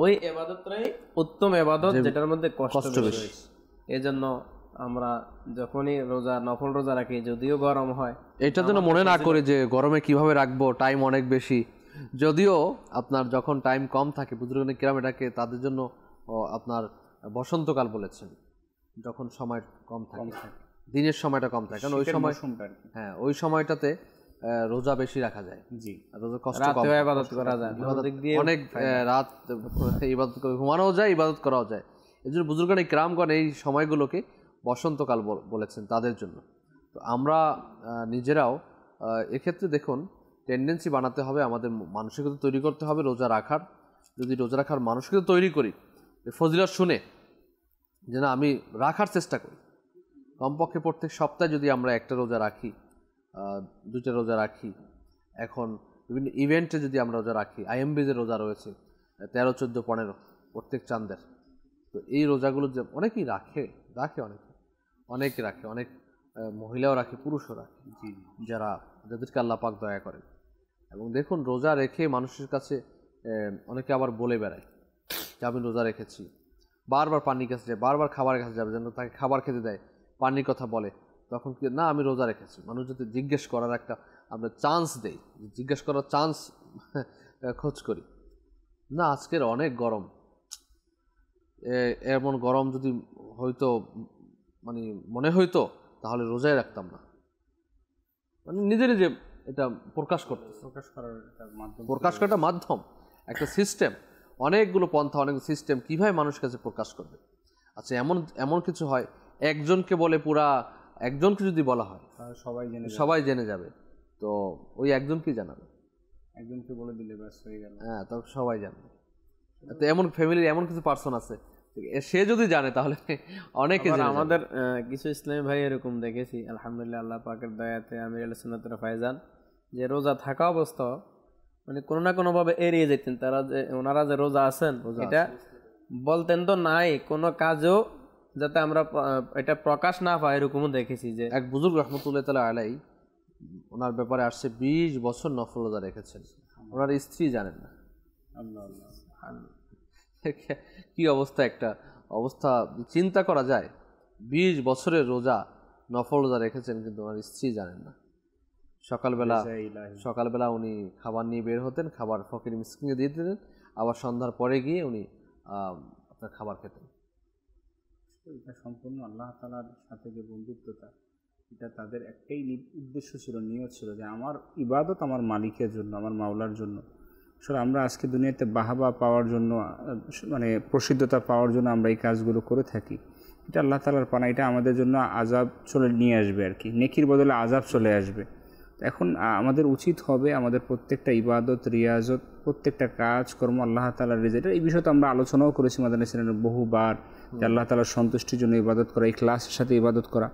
ওই ইবাদতটাই উত্তম ইবাদত যেটার মধ্যে কষ্ট বেশি। এজন্য আমরা যখনই নফল রোজা রাখি, যদিও গরম হয়, এটা যেন মনে না করি যে গরমে কিভাবে রাখবো, টাইম অনেক বেশি। যদিও আপনার যখন টাইম কম থাকে, বুজুর্গানে কিরাম এটাকে তাদের জন্য আপনার বসন্তকাল বলেছেন, যখন সময় কম থাকে, দিনের সময়টা কম থাকে, কারণ ওই সময় ওই সময়টাতে রোজা বেশি রাখা যায়। জি, রোজা কষ্ট কম, ইবাদত করা যায়, অনেক রাত ইবাদত করে ঘুমানোও যায়, ইবাদত করাও যায়। এই জন্য বুজুর্গানে কিরামগণ এই সময়গুলোকে বসন্তকাল বলেছেন তাদের জন্য। তো আমরা নিজেরাও এক্ষেত্রে দেখুন টেন্ডেন্সি বানাতে হবে, আমাদের মানসিকতা তৈরি করতে হবে রোজা রাখার। যদি রোজা রাখার মানসিকতা তৈরি করি, ফজিলত শুনে যে না আমি রাখার চেষ্টা করি, কমপক্ষে প্রত্যেক সপ্তাহে যদি আমরা একটা রোজা রাখি, দুইটা রোজা রাখি, এখন বিভিন্ন ইভেন্টে যদি আমরা রোজা রাখি, আইএমবিজের রোজা রয়েছে 13, 14, 15 প্রত্যেক চাঁদের। তো এই রোজাগুলো যে অনেকেই রাখে অনেকে রাখে, অনেক মহিলাও রাখে, পুরুষও রাখে, যাদেরকে আল্লাহ পাক দয়া করেন। এবং দেখুন রোজা রেখে মানুষের কাছে অনেকে আবার বলে বেড়ায় যে আমি রোজা রেখেছি, বারবার পানির কাছে যায়, বারবার খাবারের কাছে যাবে, যেন তাকে খাবার খেতে দেয়, পানির কথা বলে। তখন কি না আমি রোজা রেখেছি, মানুষ যদি জিজ্ঞেস করার একটা আমরা চান্স দেই, জিজ্ঞেস করার চান্স খোঁজ করি না, আজকের অনেক গরম, এমন গরম যদি হয়তো মানে মনে হইতো তাহলে রোজাই রাখতাম না, মানে নিজে নিজে এটা প্রকাশ করার মাধ্যম, একটা সিস্টেম, অনেকগুলো পন্থা, অনেক সিস্টেম কিভাবে মানুষের কাছে প্রকাশ করবে। আচ্ছা এমন কিছু হয় একজনকে বলে পুরা একজনকে যদি বলা হয় সবাই জেনে যাবে, তো ওই একজনকেই জানাবে, একজনকে বলে দিলে ব্যাস হয়ে গেল, হ্যাঁ তখন সবাই জানবে। তো এমন ফ্যামিলির এমন কিছু পার্সন আছে সে যদি জানে তাহলে অনেকে জানে। আমাদের কিছু ইসলামী ভাই এরকম দেখেছি, আলহামদুলিল্লাহ আল্লাহ পাকের দয়াতে আমির আল সুন্নাতুল ফায়জান, যে রোজা থাকা অবস্থা মানে কোনো না কোনো ভাবে এড়িয়ে যেতেন তারা, যে ওনারা যে রোজা আছেন এটা বলতেন তো নাই কোনো কাজও, যাতে আমরা এটা প্রকাশ না পাই, এরকমও দেখেছি। যে এক বুজুর্গ রহমতুল্লাহ তাআলা আলাইহি, ওনার ব্যাপারে আসছে 20 বছর নফল রোজা রেখেছেন, ওনার স্ত্রী জানেন না। কি অবস্থা, একটা অবস্থা চিন্তা করা যায়। 20 বছরের রোজা নফল রোজা রেখেছেন, কিন্তু ওনার স্ত্রী জানেন না। সকালবেলা উনি খাবার নিয়ে বের হতেন, খাবার ফকির মিসকিনকে দিয়ে দিতেন, আবার সন্ধ্যার পরে গিয়ে উনি আপনার খাবার খেতেন। এটা সম্পূর্ণ আল্লাহ তাআলার সাথে যে বন্ধুত্বটা, এটা তাদের একটাই উদ্দেশ্য ছিল, নিয়ত ছিল যে আমার ইবাদত আমার মালিকের জন্য, আমার মাওলার জন্য। আসলে আমরা আজকে দুনিয়াতে বাহাবা পাওয়ার জন্য, মানে প্রসিদ্ধতা পাওয়ার জন্য আমরা এই কাজগুলো করে থাকি, এটা আল্লাহ তাআলার পানা, এটা আমাদের জন্য আযাব চলে নিয়ে আসবে আর কি, নেকির বদলে আযাব চলে আসবে। এখন আমাদের উচিত হবে আমাদের প্রত্যেকটা ইবাদত, রিয়াজত, প্রত্যেকটা কাজকর্ম আল্লাহ তাআলার রিজা। এই বিষয়ে তো আমরা আলোচনাও করেছি মাদানী চ্যানেলে বহুবার, যে আল্লাহ তাআলার সন্তুষ্টির জন্য ইবাদত করা, ইখলাসের সাথে ইবাদত করা।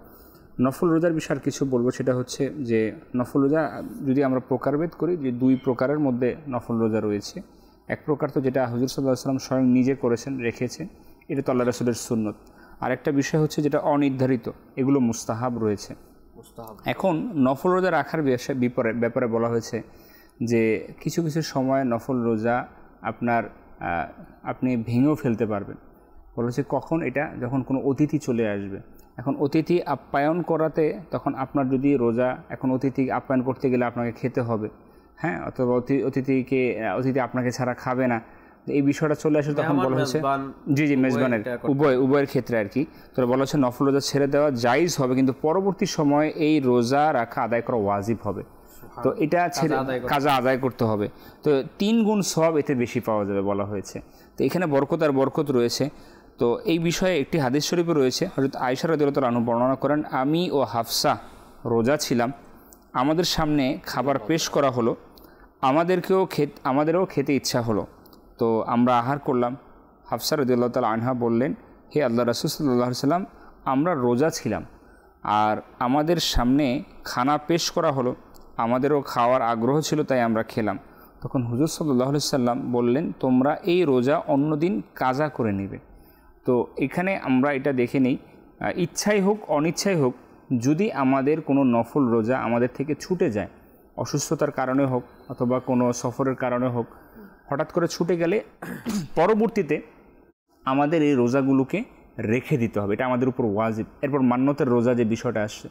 নফল রোজার বিষয়ে আর কিছু বলবো, সেটা হচ্ছে যে নফল রোজা যদি আমরা প্রকারভেদ করি, যে 2 প্রকারের মধ্যে নফল রোজা রয়েছে। এক প্রকার তো যেটা হুজুর সাল্লাল্লাহু আলাইহি ওয়াসাল্লাম স্বয়ং নিজে করেছেন, রেখেছেন, এটা তো আল্লাহ রাসূলের সুন্নত। আর একটা বিষয় হচ্ছে যেটা অনির্ধারিত, এগুলো মুস্তাহাব রয়েছে। এখন নফল রোজা রাখার ব্যাপারে বলা হয়েছে যে কিছু কিছু সময় নফল রোজা আপনি ভেঙেও ফেলতে পারবেন। বলা হচ্ছে কখন, এটা যখন কোনো অতিথি চলে আসবে। এখন অতিথি আপ্যায়ন করাতে, তখন আপনার যদি রোজা, এখন অতিথি আপ্যায়ন করতে গেলে আপনাকে খেতে হবে, হ্যাঁ, অথবা অতিথি আপনাকে ছাড়া খাবে না, এই বিষয়টা চলে আসে, তখন বলা হচ্ছে জি মেজবানের উভয়ের ক্ষেত্রে আর কি। তো বলা হচ্ছে নফল রোজা ছেড়ে দেওয়া জায়েজ হবে, কিন্তু পরবর্তী সময়ে এই রোজা রাখা আদায় করা ওয়াজিব হবে। তো এটা ছেড়ে কাজা আদায় করতে হবে, তো 3 গুণ সওয়াব এতে বেশি পাওয়া যাবে বলা হয়েছে। তো এখানে বরকত রয়েছে। তো এই বিষয়ে একটি হাদিস শরীফে রয়েছে, হযরত আয়েশা রাদিয়াল্লাহু তাআলা আনহা বর্ণনা করেন, আমি ও হাফসা রোজা ছিলাম, আমাদের সামনে খাবার পেশ করা হলো, আমাদেরও খেতে ইচ্ছা হলো, তো আমরা আহার করলাম। হাফসা রাদিয়াল্লাহু তাআলা আনহা বললেন, হে আল্লাহ রাসূল সাল্লাল্লাহু আলাইহি সাল্লাম, আমরা রোজা ছিলাম আর আমাদের সামনে খানা পেশ করা হলো, আমাদেরও খাওয়ার আগ্রহ ছিল তাই আমরা খেলাম। তখন হুজুর সাল্লাল্লাহু আলাইহি সাল্লাম বললেন, তোমরা এই রোজা অন্যদিন কাজা করে নেবে। তো এখানে আমরা এটা দেখে নিই, ইচ্ছাই হোক অনিচ্ছাই হোক, যদি আমাদের কোনো নফল রোজা আমাদের থেকে ছুটে যায়, অসুস্থতার কারণে হোক অথবা কোনো সফরের কারণে হোক, হঠাৎ করে ছুটে গেলে পরবর্তীতে আমাদের এই রোজাগুলোকে রেখে দিতে হবে, এটা আমাদের উপর ওয়াজিব। এরপর মান্নতের রোজা যে বিষয়টা আসছে,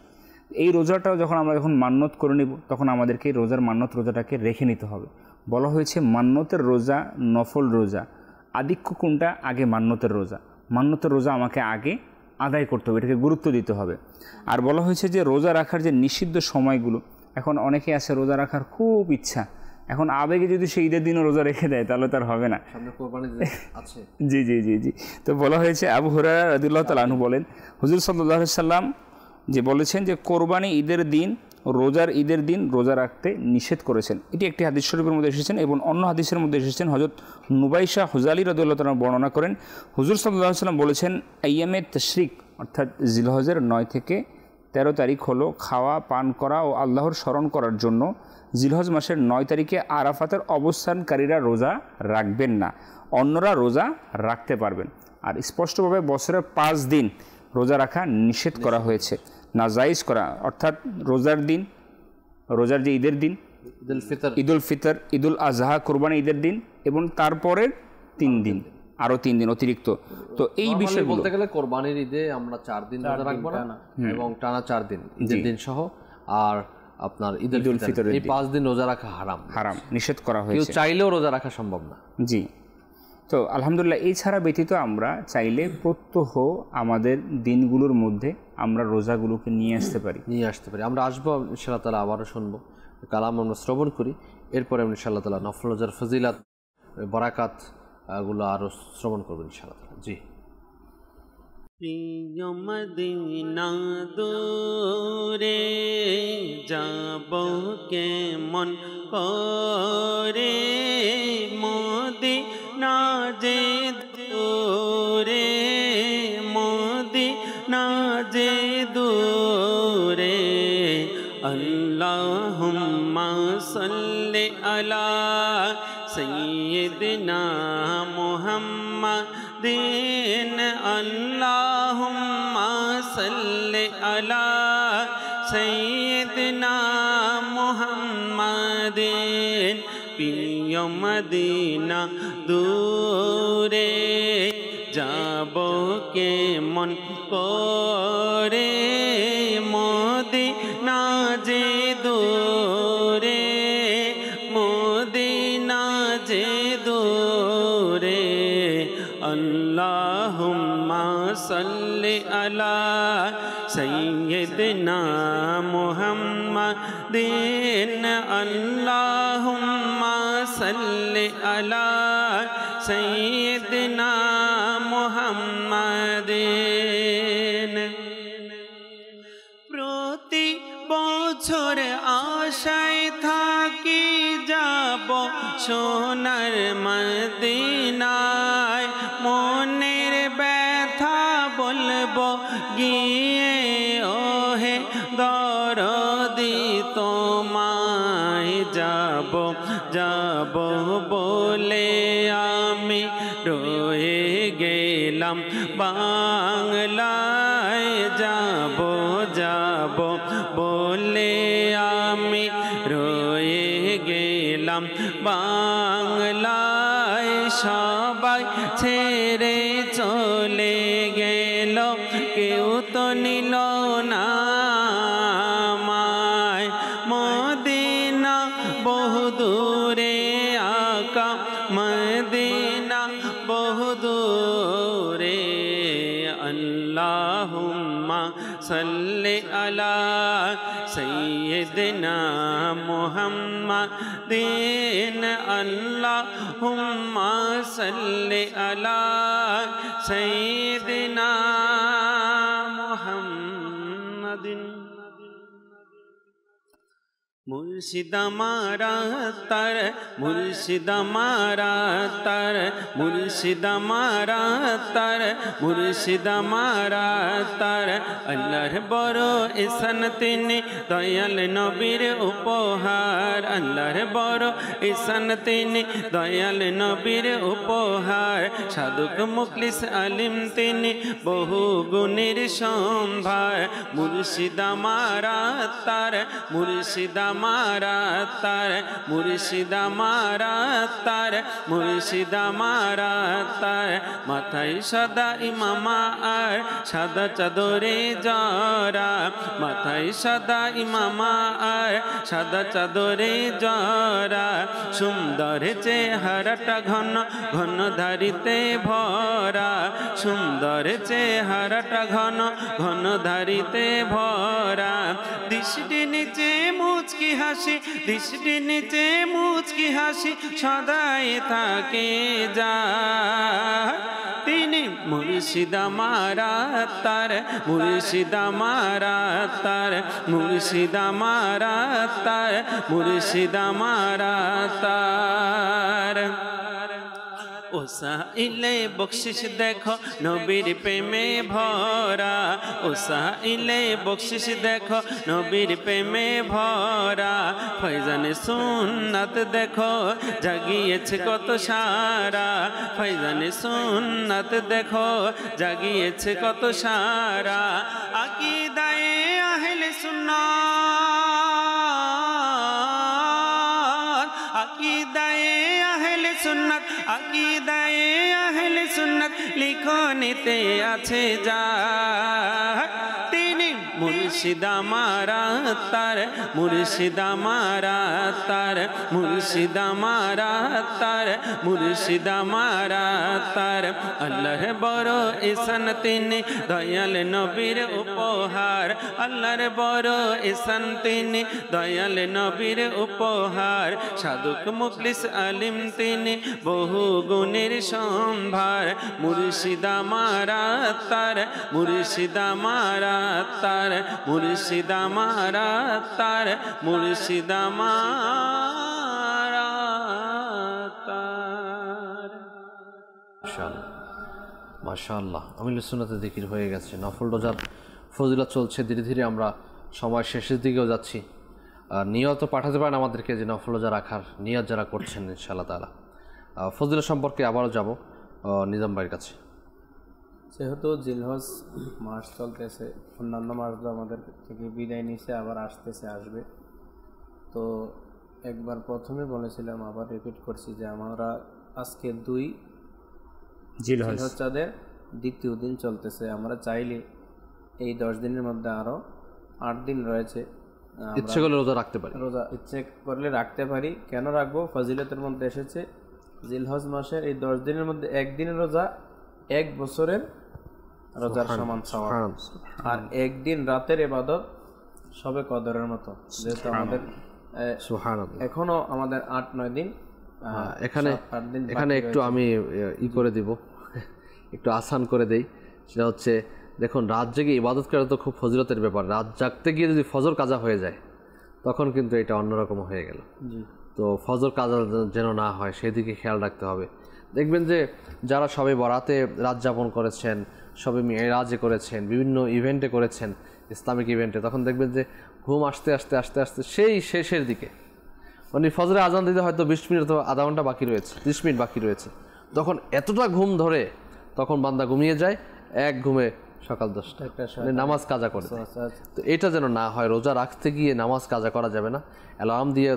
এই রোজাটাও যখন আমরা মান্নত করে নেব তখন আমাদেরকে এই রোজাটাকে রেখে নিতে হবে। বলা হয়েছে মান্নতের রোজা, নফল রোজা, আধিক্য কোনটা? আগে মান্নতের রোজা আমাকে আগে আদায় করতে হবে, এটাকে গুরুত্ব দিতে হবে। আর বলা হয়েছে যে রোজা রাখার যে নিষিদ্ধ সময়গুলো, এখন অনেকে আছে রোজা রাখার খুব ইচ্ছা, এখন আবেগে যদি সে ঈদের দিনও রোজা রেখে দেয় তাহলে তার হবে না। জি জি জি জি তো বলা হয়েছে, আবু হুরায়রা রাদিয়াল্লাহু তাআলা আনহু বলেন, হুজুর সাল্লাল্লাহু আলাইহি সাল্লাম যে বলেছেন যে কোরবানি ঈদের দিন, রোজার ঈদের দিন রোজা রাখতে নিষেধ করেছেন। এটি একটি হাদিস শরীফের মধ্যে এসেছেন এবং অন্য হাদিসের মধ্যে এসেছেন। হযরত নুবাইশা হুজালি রাদিয়াল্লাহু তাআলা বর্ণনা করেন, হুজুর সাল্লাল্লাহু আলাইহি সাল্লাম বলেছেন, আইয়ামে তাশরিক অর্থাৎ জিলহজের 9 থেকে 13 তারিখ হলো খাওয়া পান করা ও আল্লাহর স্মরণ করার জন্য। জিলহজ মাসের 9 তারিখে আরাফাতের অবস্থানকারীরা রোজা রাখবেন না, অন্যরা রোজা রাখতে পারবেন। আর স্পষ্টভাবে বছরের 5 দিন রোজা রাখা নিষেধ করা হয়েছে, না জায়েজ করা, অর্থাৎ রোজার যে ঈদের দিন, ঈদুল ফিতর, ঈদুল আজহা, কোরবানি ঈদের দিন এবং তারপরের 3 দিন, আরও 3 দিন অতিরিক্ত। তো এই বিষয় বলতে গেলে কোরবানির ঈদে আমরা 4 দিন রোজা রাখবো না এবং টানা 4 দিন ঈদের দিন সহ, আর আপনার ঈদুল ফিতর এই 5 দিন রোজা রাখা হারাম, নিষেধ করা হয়েছে। কেউ চাইলেও রোজা রাখা সম্ভব না। জি, তো আলহামদুলিল্লাহ এই ছাড়া ব্যতীত আমরা চাইলে প্রত্যহ আমাদের দিনগুলোর মধ্যে আমরা রোজাগুলোকে নিয়ে আসতে পারি। আমরা আসবো ইনশাআল্লাহ তাআলা, আবারও শুনবো কালাম, আমরা শ্রবণ করি, এরপরে ইনশাআল্লাহ তাআলা নফল রোজার ফজিলাত, বরাকাত গুলো আরো শ্রবণ করবো ইনশাআল্লাহ তাআলা। জি। প্রিয় মদিনা দূরে যাব কেমন করে, মদিনা যে দূরে, মদিনা যে দূরে, আল্লাহুম্মা সাল্লি আলা সাইয়্যিদিনা মুহাম্মাদিন, আল্লাহুম্মা সাল্লি আলা সাইয়্যিদিনা মুহাম্মাদিন। প্রিয় মদিনা দূরে যাব কেমন করে, মদিনা যে দূরে, মদিনা যে দূরে, আল্লাহুম্মা সাল্লি আলা সাইয়্যিদিনা মুহাম্মাদিন, আল্লাহুম্মা সাল্লি আলা সাইয়্যিদিনা মুহাম্মাদিন। প্রতি বছর আশায় থাকি যাব সোনার মদিনায়, মনের ব্যথা বলবো গিয়ে ওহে দরদি তোমায়, যাব যাব বলে আমি রয়ে গেলাম বাংলায়, যাব যাব বলে আমি রয়ে গেলাম বাংলায়, সবাই ছেড়ে চলে গেল, কেউ তো নিল না আমায়, মদিনা বহুদূরে আকা, মদিনা বহুদূরে, আল্লাহুম্মা সাল্লি আলা সাইয়্যিদিনা মুহাম্মাদিন, আল্লাহুম্মা সাল্লি আলা সাইয়্যিদিনা মুহাম্মাদিন। মুর্শিদ আমার তার, মুর্শিদ আমার তার, মুর্শিদ আমার তার, মুর্শিদ আমার তার। আল্লাহর বড় ইহসান তিনি, দয়াল নবীর উপহার। আল্লাহর বড় ইহসান তিনি, দয়াল নবীর উপহার। সাধুক মুখলিস আলিম তিনি, বহু গুণের সম্ভার। মুর্শিদ আমার তার, মুর্শিদ আমার তার, মুর্শিদ আমার তার, মুর্শিদ আমার তার। মাথায় সাদা ইমামা আর সাদা চাদরে জরা, মাথায় সাদা ইমামা আর সাদা চাদরে জরা। সুন্দর চেহারাটা ঘন ঘন ধারিতে ভরা, সুন্দর চেহারাটা ঘন ঘন ধারিতে ভরা। দৃষ্টি নিচে মুচকি হাসি, দৃষ্টি নিচে মুচকি হাসি সদাই থাকে যা। তিনি মুর্শিদ আমার তার, মুর্শিদ আমার তার, মুর্শিদ আমার তার, মুর্শিদ আমার তার। ওসাইলে বকশিস দেখো নবীর প্রেমে ভরা, ওসাইলে বকশিস দেখো নবীর প্রেমে ভরা। ফয়জানে সুন্নাত দেখো জাগিয়েছে কত সারা, ফয়জানে সুন্নাত দেখো জাগিয়েছে কত সারা। আকীদায়ে আহলে সুন্নাত, আকীদায়ে আহলে সুন্নাত, আকীদায়ে আহলে সুন্নাত লিখনিতে আছে যা। তিনি মুর্শিদ আমার তার, মুর্শিদ আমার তার, মুর্শিদ আমার তার, মুর্শিদ আমার তার। আল্লাহর বড় ইহসান তিনি, দয়াল নবীর উপহার। আল্লাহর বড় ইহসান তিনি, দয়াল নবীর উপহার। সাধুক মুখলিস আলিম তিনি, বহু গুণের সম্ভার। মুর্শিদ আমার তার, মুর্শিদ আমার তার, মুর্শিদ আমার তার, মুর্শিদ আমার তার। মাশাআল্লাহ, আমিলুস সুন্নাতে জিকির হয়ে গেছে। নফল রোজার ফজিলত চলছে, ধীরে ধীরে আমরা সময় শেষের দিকেও যাচ্ছি। নিয়ত পাঠাতে পারেন আমাদেরকে, যে নফল রোজা রাখার নিয়ত যারা করছেন ইনশাআল্লাহ তাআলা। ফজিলত সম্পর্কে আবারও যাব নিজাম ভাইয়ের কাছে। যেহেতু জিলহজ মাস চলতেছে, অন্যান্য মাসগুলো আমাদের থেকে বিদায় নিছে, আবার আসতেছে, আসবে। তো একবার প্রথমে বলেছিলাম, আবার রিপিট করছি যে আমরা আজকে 2 জিলহজ চাঁদের দ্বিতীয় দিন চলতেছে। আমরা চাইলে এই 10 দিনের মধ্যে আরও 8 দিন রয়েছে, ইচ্ছে করলে রোজা রাখতে পারি, রোজা ইচ্ছে করলে রাখতে পারি। কেন রাখবো? ফজিলতের মধ্যে এসেছে জিলহজ মাসের এই 10 দিনের মধ্যে একদিনের রোজা 1 বছরের রোজার সমান সওয়াব, আর একদিন রাতের ইবাদত সবে কদরের মতো। যেহেতু আমাদের এখনো আমাদের 8-9 দিন, এখানে একটু আমি করে দিব, একটু আসান করে দেই। সেটা হচ্ছে, দেখুন, রাত জেগে ইবাদত করা তো খুব ফজিলতের ব্যাপার। রাত জাগতে গিয়ে যদি ফজর কাজা হয়ে যায়, তখন কিন্তু এটা অন্যরকম হয়ে গেল। তো ফজর কাজা যেন না হয়, সেদিকে খেয়াল রাখতে হবে। দেখবেন যে যারা সবে বরাতে রাত যাপন করেছেন, সবে মেরাজে করেছেন, বিভিন্ন ইভেন্টে করেছেন, ইসলামিক ইভেন্টে, তখন দেখবেন যে ঘুম আসতে আসতে আসতে আসতে সেই শেষের দিকে, মানে ফজরে আজান দিতে হয়তো 20 মিনিট অথবা আধা ঘন্টা বাকি রয়েছে, 30 মিনিট বাকি রয়েছে, তখন এতটা ঘুম ধরে, তখন বান্দা ঘুমিয়ে যায়, এক ঘুমে সকাল 10টা নামাজ কাজা করে। তো এটা যেন না হয়। রোজা রাখতে গিয়ে নামাজ কাজা করা যাবে না। অ্যালার্ম দিয়ে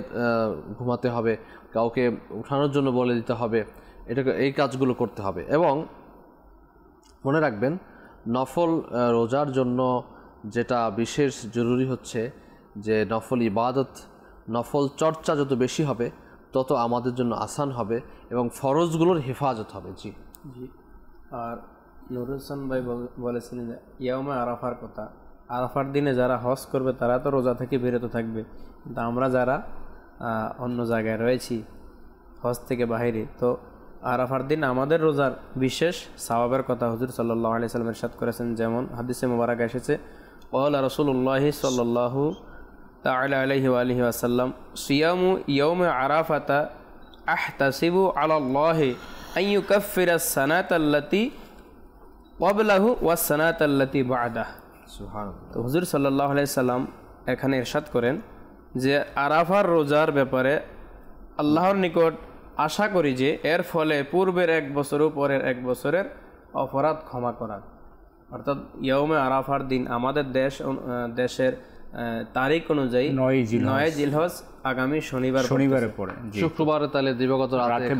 ঘুমাতে হবে, কাউকে উঠানোর জন্য বলে দিতে হবে, এই কাজগুলো করতে হবে। এবং মনে রাখবেন, নফল রোজার জন্য যেটা বিশেষ জরুরি হচ্ছে যে নফল ইবাদত, নফল চর্চা যত বেশি হবে, তত আমাদের জন্য আসান হবে এবং ফরজগুলোর হেফাজত হবে। জি জি। আর নুরুল হাসান ভাই বলেছিলেন যে ইয়াউমে আরাফার কথা। আরাফার দিনে যারা হজ করবে তারা তো রোজা থেকে বিরত থাকবে, কিন্তু আমরা যারা অন্য জায়গায় রয়েছি, হজ থেকে বাহিরে, তো আরাফার দিন আমাদের রোজার বিশেষ সওয়াবের কথা হুজুর সাল্লাল্লাহু আলাইহি ওয়াসাল্লাম ইরশাদ করেছেন। যেমন হাদিসে মুবারাক এসেছে, ক্বালা রাসূলুল্লাহি সাল্লাল্লাহু তাআলা আলাইহি ওয়া আলিহি ওয়াসাল্লাম, সিয়ামু ইয়াউমে আরাফাতা আহতাসিবু আলাল্লাহি আন ইউকাফফিরা আস-সানাতাল্লাতী ক্বাবলাহু ওয়াস-সানাতাল্লাতী বা'দাহু। সুবহানাল্লাহ। তো হুজুর সাল্লাল্লাহু আলাইহি সাল্লাম এখানে ইরশাদ করেন যে আরাফার রোজার ব্যাপারে আল্লাহর নিকট আশা করি যে এর ফলে পূর্বের 1 বছর ও পরের 1 বছরের অপরাধ ক্ষমা করা। অর্থাৎ ইয়াউমে আরাফার দিন আমাদের দেশের তারিখ অনুযায়ী 9 জিলহজ আগামী শনিবারে পড়ে। শুক্রবারে তাহলে দিবাগত রাতে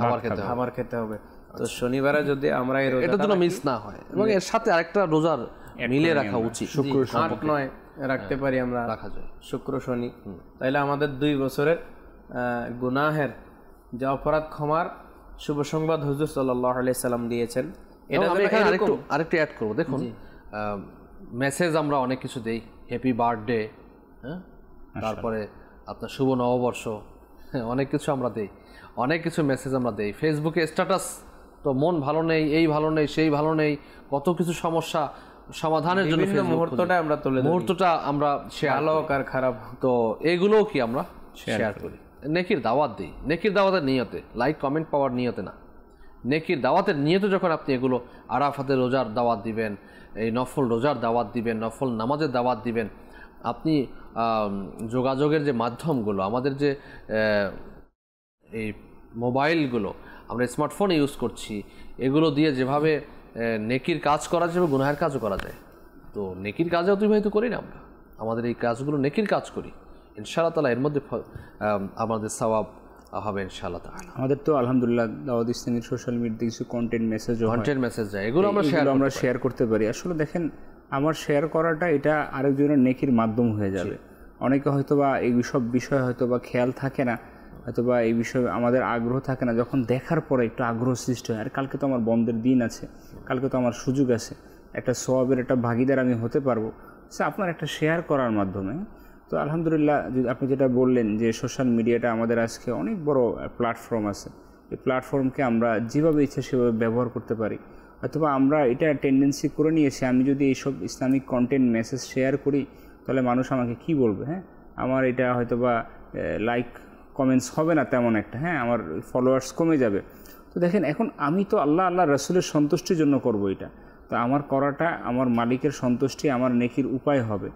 খাবার খেতে হবে। তো শনিবারে যদি আমরা এই রোজাটা এটা যেন মিস না হয় এবং এর সাথে আরেকটা রোজার মিলে রাখা উচিত, শুক্র 8-9 রাখতে পারি আমরা, রাখা যায় শুক্র শনি, তাইলে আমাদের 2 বছরের গুনাহের যে অপরাধ ক্ষমার শুভ সংবাদ হুজুর সাল্লাল্লাহু আলাইহি সাল্লাম দিয়েছেন। এটা আমি এখানে আরেকটু অ্যাড করব। দেখুন, মেসেজ আমরা অনেক কিছু দেই, হ্যাপি বার্থডে, হ্যাঁ, তারপরে আপনার শুভ নববর্ষ, অনেক কিছু আমরা দেই, অনেক কিছু মেসেজ আমরা দেই। ফেসবুকে স্ট্যাটাস তো মন ভালো নেই, এই ভালো নেই, সেই ভালো নেই, কত কিছু সমস্যা সমাধানের জন্য মুহূর্তটা আমরা শেয়ার, ভালো আর খারাপ, তো এগুলোও কি আমরা শেয়ার করি, নেকির দাওয়াত দিই। নেকির দাওয়াতের নিয়তে, লাইক কমেন্ট পাওয়ার নিয়তে না, নেকির দাওয়াতের নিয়তে যখন আপনি এগুলো আরাফাতের রোজার দাওয়াত দিবেন, এই নফল রোজার দাওয়াত দিবেন, নফল নামাজের দাওয়াত দিবেন, আপনি যোগাযোগের যে মাধ্যমগুলো, আমাদের যে এই মোবাইলগুলো আমরা স্মার্টফোন ইউজ করছি, এগুলো দিয়ে যেভাবে নেকির কাজ করা যাবে, গুনাহের কাজও করা যায়। তো নেকির কাজে অতিবাহিত করি না আমরা, আমাদের এই কাজগুলো নেকির কাজ করি, ইনশাআল্লাহ তাআলা এর মধ্যে আমাদের সওয়াব হবে ইনশাআল্লাহ তাআলা। আমাদের তো আলহামদুলিল্লাহ দাওয়াত ইসলামীর সোশ্যাল মিডিয়াতে কিছু কন্টেন্ট মেসেজ যায়, এগুলো আমরা শেয়ার করতে পারি। আসলে দেখেন, আমার শেয়ার করাটা এটা আরেকজনের নেকির মাধ্যম হয়ে যাবে। অনেকে হয়তোবা এই সব বিষয়ে হয়তোবা খেয়াল থাকে না, হয়তোবা এই বিষয়ে আমাদের আগ্রহ থাকে না, যখন দেখার পরে একটু আগ্রহ সৃষ্টি হয়, আর কালকে তো আমার বন্ধের দিন আছে, কালকে তো আমার সুযোগ আছে, একটা সওয়াবের একটা ভাগিদার আমি হতে পারবো, সে আপনার একটা শেয়ার করার মাধ্যমে। তো আলহামদুলিল্লাহ, আপনি যেটা বললেন যে সোশ্যাল মিডিয়াটা আমাদের আজকে অনেক বড় প্ল্যাটফর্ম আছে, এই প্ল্যাটফর্মকে আমরা যেভাবে ইচ্ছা সেভাবে ব্যবহার করতে পারি। অথবা আমরা এটা টেন্ডেন্সি করে নিয়েছি, আমি যদি এইসব ইসলামিক কন্টেন্ট মেসেজ শেয়ার করি তাহলে মানুষ আমাকে কি বলবে, হ্যাঁ, আমার এটা হয়তোবা লাইক কমেন্টস হবে না তেমন একটা, হ্যাঁ, আমার ফলোয়ার্স কমে যাবে। তো দেখেন, এখন আমি তো আল্লাহ রসুলের সন্তুষ্টির জন্য করব এটা, তো আমার করাটা আমার মালিকের সন্তুষ্টি, আমার নেকির উপায় হবে।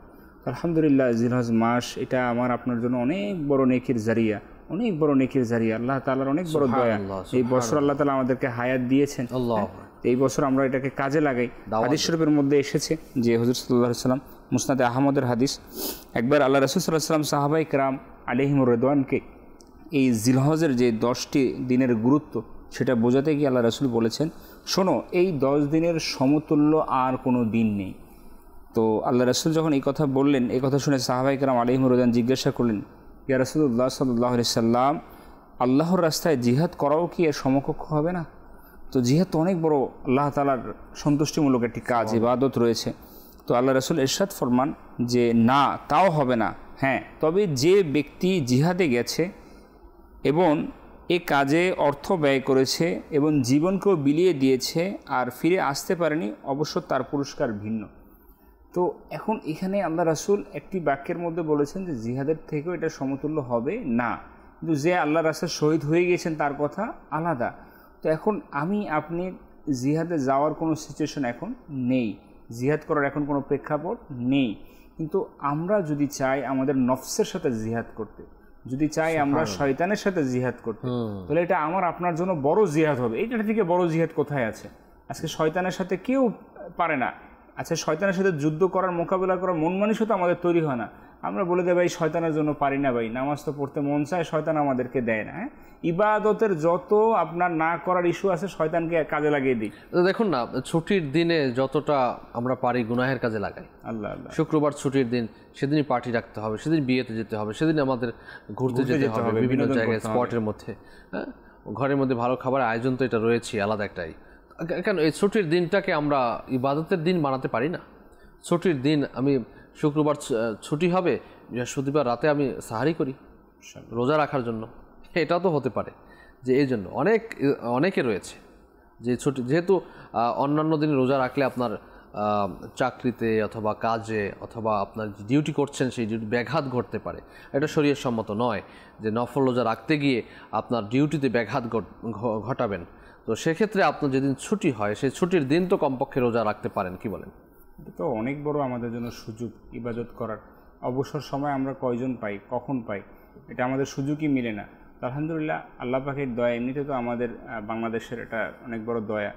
আলহামদুলিল্লাহ, জিলহজ মাস এটা আমার আপনার জন্য অনেক বড় নেকির জারিয়া, অনেক বড় নেকির জারিয়া, আল্লাহ তাআলার অনেক বড় দয়া। এই বছর আল্লাহ তাআলা আমাদেরকে হায়াত দিয়েছেন, এই বছর আমরা এটাকে কাজে লাগাই। হাদিস শরীফের মধ্যে এসেছে যে হুজুর সাল্লাল্লাহু আলাইহি ওয়াসাল্লাম, মুসনাদে আহমদের হাদিস, একবার আল্লাহ রাসূল সাল্লাল্লাহু আলাইহি ওয়াসাল্লাম সাহাবায়ে কেরাম আলাইহিমুর রিদওয়ানকে এই জিলহজের যে 10টি দিনের গুরুত্ব সেটা বোঝাতে গিয়ে আল্লাহ রাসূল বলেছেন, শোনো, এই 10 দিনের সমতুল্য আর কোনো দিন নেই। তো আল্লাহ রাসূল যখন এই কথা বললেন, এই কথা শুনে সাহাবায়ে কেরাম আলাইহিমুর রিদওয়ান জিজ্ঞাসা করলেন, ইয়া রাসূলুল্লাহ সাল্লাল্লাহু আলাইহি সাল্লাম, আল্লাহর রাস্তায় জিহাদ করাও কি এর সমকক্ষ হবে না? তো জিহাদ তো অনেক বড় আল্লাহ তাআলার সন্তুষ্টিমূলক একটি কাজ, ইবাদত রয়েছে। তো আল্লাহ রাসূল ইরশাদ ফরমান যে না, তাও হবে না, হ্যাঁ, তবে যে ব্যক্তি জিহাদে গেছে এবং এ কাজে অর্থ ব্যয় করেছে এবং জীবনকেও বিলিয়ে দিয়েছে আর ফিরে আসতে পারেনি, অবশ্য তার পুরস্কার ভিন্ন। তো এখন এখানে আল্লাহ রাসূল একটি বাক্যের মধ্যে বলেছেন যে জিহাদের থেকেও এটা সমতুল্য হবে না, কিন্তু যে আল্লাহ রাসূল শহীদ হয়ে গিয়েছেন তার কথা আলাদা। তো এখন আপনি জিহাদে যাওয়ার কোনো সিচুয়েশন এখন নেই, জিহাদ করার এখন কোনো প্রেক্ষাপট নেই, কিন্তু আমরা যদি চাই আমাদের নফসের সাথে জিহাদ করতে, যদি চাই আমরা শয়তানের সাথে জিহাদ করতে, তাহলে এটা আমার আপনার জন্য বড় জিহাদ হবে। এইটা থেকে বড় জিহাদ কোথায় আছে? আজকে শয়তানের সাথে কেউ পারে না। আচ্ছা, শয়তানের সাথে যুদ্ধ করার, মোকাবিলা করার মন মানসিকতা আমাদের তৈরি হয় না। আমরা বলে দেয়, ভাই শয়তানের জন্য পারি না, ভাই নামাজ তো পড়তে মন চায়, শয়তান আমাদেরকে দেয় না। হ্যাঁ, ইবাদতের যত আপনার না করার ইস্যু আছে সয়তানকে কাজে লাগিয়ে দিই। দেখুন না, ছুটির দিনে যতটা আমরা পারি গুনাহের কাজে লাগাই। আল্লাহ আল্লাহ, শুক্রবার ছুটির দিন, সেদিনই পার্টি রাখতে হবে, সেদিন বিয়েতে যেতে হবে, সেদিন আমাদের ঘুরতে যেতে হবে বিভিন্ন জায়গায়, স্পটের মধ্যে। হ্যাঁ, ঘরের মধ্যে ভালো খাবার আয়োজন তো এটা রয়েছে আলাদা একটাই। কেন এই ছুটির দিনটাকে আমরা ইবাদতের দিন বানাতে পারি না? ছুটির দিন আমি শুক্রবার ছুটি হবে, বৃহস্পতিবার রাতে আমি সাহারি করি রোজা রাখার জন্য, এটাও তো হতে পারে। যে এই জন্য অনেকে রয়েছে যে ছুটি, যেহেতু অন্যান্য দিনে রোজা রাখলে আপনার চাকরিতে অথবা কাজে অথবা আপনার ডিউটি করছেন সেই ডিউটি ব্যাঘাত ঘটতে পারে। এটা শরীয়ত সম্মত নয় যে নফল রোজা রাখতে গিয়ে আপনার ডিউটিতে ব্যাঘাত ঘটাবেন। তো সেক্ষেত্রে আপনার যেদিন ছুটি হয় সেই ছুটির দিন তো কমপক্ষে রোজা রাখতে পারেন, কি বলেন? এটা তো অনেক বড় আমাদের জন্য সুযোগ ইবাদত করার। অবসর সময় আমরা কয়জন পাই, কখন পাই, এটা আমাদের সুযোগই মিলে না। আলহামদুলিল্লাহ আল্লাহ পাকের দয়া, এমনিতে তো আমাদের বাংলাদেশের এটা অনেক বড় দয়া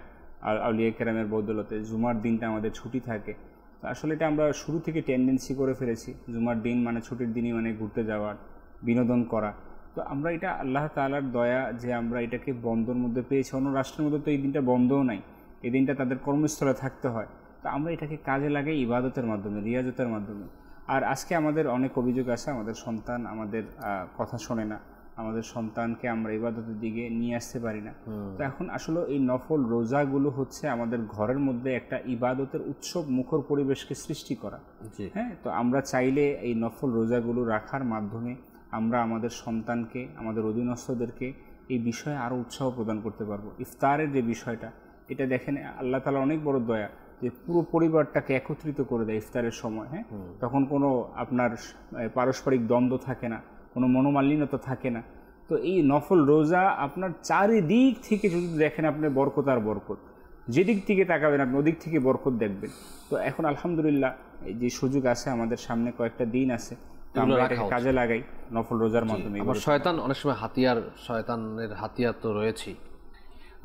আর আউলিয়া কেরামের বদৌলতে জুমার দিনটা আমাদের ছুটি থাকে। তো আসলে এটা আমরা শুরু থেকে টেন্ডেন্সি করে ফেলেছি, জুমার দিন মানে ছুটির দিনই মানে ঘুরতে যাওয়ার, বিনোদন করা। তো আমরা এটা আল্লাহ তাআলার দয়া যে আমরা এটাকে বন্ধর মধ্যে পেয়েছি। অন্য রাষ্ট্রের মধ্যে তো এই দিনটা বন্ধও নাই, এই দিনটা তাদের কর্মস্থলে থাকতে হয়। তো আমরা এটাকে কাজে লাগাই ইবাদতের মাধ্যমে, রিয়াজতের মাধ্যমে। আর আজকে আমাদের অনেক অভিযোগ আছে, আমাদের সন্তান আমাদের কথা শোনে না, আমাদের সন্তানকে আমরা ইবাদতের দিকে নিয়ে আসতে পারি না। তো এখন আসলে এই নফল রোজাগুলো হচ্ছে আমাদের ঘরের মধ্যে একটা ইবাদতের উৎসব মুখর পরিবেশকে সৃষ্টি করা। হ্যাঁ, তো আমরা চাইলে এই নফল রোজাগুলো রাখার মাধ্যমে আমরা আমাদের সন্তানকে, আমাদের অধীনস্থদেরকে এই বিষয়ে আরও উৎসাহ প্রদান করতে পারবো। ইফতারের যে বিষয়টা, এটা দেখেন আল্লাহ তাআলা অনেক বড় দয়া যে পুরো পরিবারটাকে একত্রিত করে দেয় ইফতারের সময়। হ্যাঁ, তখন কোনো আপনার পারস্পরিক দ্বন্দ্ব থাকে না, কোনো মনোমালিন্যতা থাকে না। তো এই নফল রোজা আপনার চারিদিক থেকে যদি দেখেন আপনি বরকত আর বরকত, যেদিক থেকে তাকাবেন আপনি ওদিক থেকে বরকত দেখবেন। তো এখন আলহামদুলিল্লাহ এই যে সুযোগ আছে আমাদের সামনে, কয়েকটা দিন আছে, আমরা কাজে লাগাই নফল রোজার মাধ্যমে। শয়তান অনেক সময় হাতিয়ার, শয়তানের হাতিয়ার তো রয়েছেই,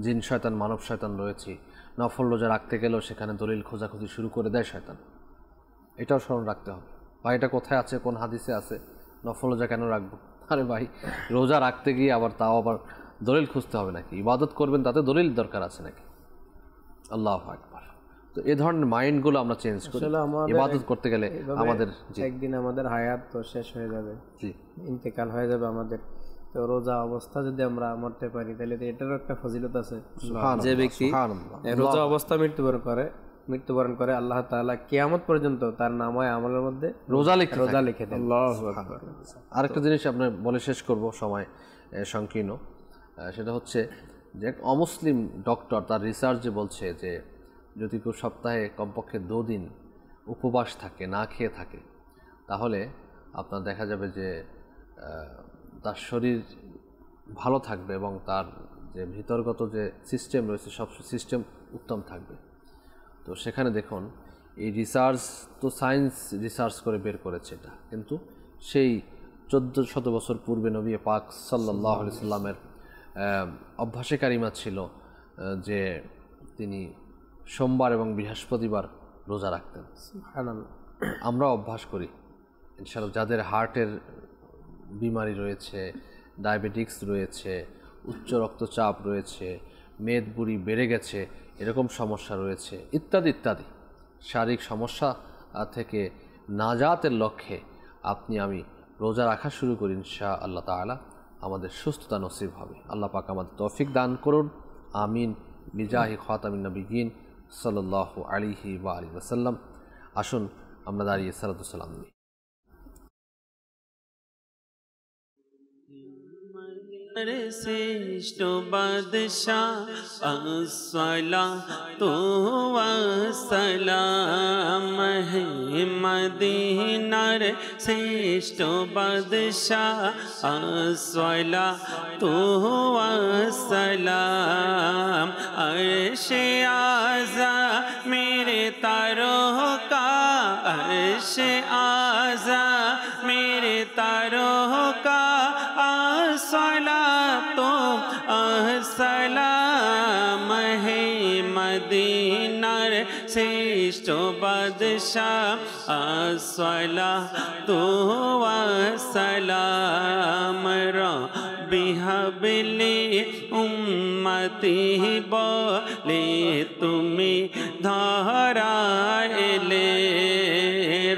জিন শয়তান, মানব শয়তান রয়েছে। নফল রোজা রাখতে গেলেও সেখানে দলিল খোঁজাখুঁজি শুরু করে দেয় শয়তান। এটাও স্মরণ রাখতে হবে। ভাই এটা কোথায় আছে, কোন হাদিসে আছে, নফল রোজা কেন রাখবো? আরে ভাই, রোজা রাখতে গিয়ে আবার তাও আবার দলিল খুঁজতে হবে নাকি? ইবাদত করবেন তাতে দলিল দরকার আছে নাকি? আল্লাহু আকবার। তো এই ধরনের মাইন্ডগুলো আমরা চেঞ্জ করি। ইবাদত করতে গেলে আমাদের একদিন আমাদের হায়াত তো শেষ হয়ে যাবে, ইন্তেকাল হয়ে যাবে আমাদের। তো রোজা অবস্থা যদি আমরা মরতে পারি তাহলে তো এটারও একটা ফজিলত আছে। যে ব্যক্তি রোজা অবস্থা মৃত্যুবরণ করে আল্লাহ তাআলা কিয়ামত পর্যন্ত তার নামায় আমলের মধ্যে রোজা লিখে দেন। আল্লাহু আকবার। আরেকটা জিনিস আপনার বলে শেষ করব, সময় সংকীর্ণ। সেটা হচ্ছে যে এক অমুসলিম ডক্টর তার রিসার্চে বলছে যে যদি কেউ সপ্তাহে কমপক্ষে 2 দিন উপবাস থাকে, না খেয়ে থাকে, তাহলে আপনার দেখা যাবে যে তার শরীর ভালো থাকবে এবং তার যে ভিতরগত যে সিস্টেম রয়েছে সব সিস্টেম উত্তম থাকবে। তো সেখানে দেখুন এই রিসার্চ তো সায়েন্স রিসার্চ করে বের করেছে এটা, কিন্তু সেই 1400 বছর পূর্বে নবী পাক সাল্লাল্লাহু আলাইহি সাল্লামের অভ্যাসে কারিমা ছিল যে তিনি সোমবার এবং বৃহস্পতিবার রোজা রাখতেন। আমরা অভ্যাস করি ইনশাআল্লাহ। যাদের হার্টের বিমারি রয়েছে, ডায়াবেটিক্স রয়েছে, উচ্চ রক্তচাপ রয়েছে, মেদবুড়ি বেড়ে গেছে, এরকম সমস্যা রয়েছে, ইত্যাদি ইত্যাদি শারীরিক সমস্যা থেকে নাজাতের লক্ষ্যে আপনি আমি রোজা রাখা শুরু করি, ইনশাআল্লাহ তাআলা আমাদের সুস্থতা নসিব হবে। আল্লাহ পাক আমাদের তৌফিক দান করুন, আমিন। বিজাহি খাতামিন নবিয়্যিন সাল্লাল্লাহু আলাইহি ওয়া আলিহি ওয়াসাল্লাম। আসুন আমরা দাঁড়িয়ে সালাতু সালাম দিই। শ্রেষ্ঠ বাদশাহ আসসালাতু ওয়াসসালাম হে মদিনার শ্রেষ্ঠ বাদশাহ আসসালাতু ওয়াসসালাম আরশে আযা মেরে তারকা আরশে আযা মেরে তারকা আসসালাতু আসসালাম হে মদিনার শ্রেষ্ঠ বাদশাহ আসসালাতু ওয়াসসালাম রব্বি হাবলি উম্মতি বলে তুমি ধরায় এলে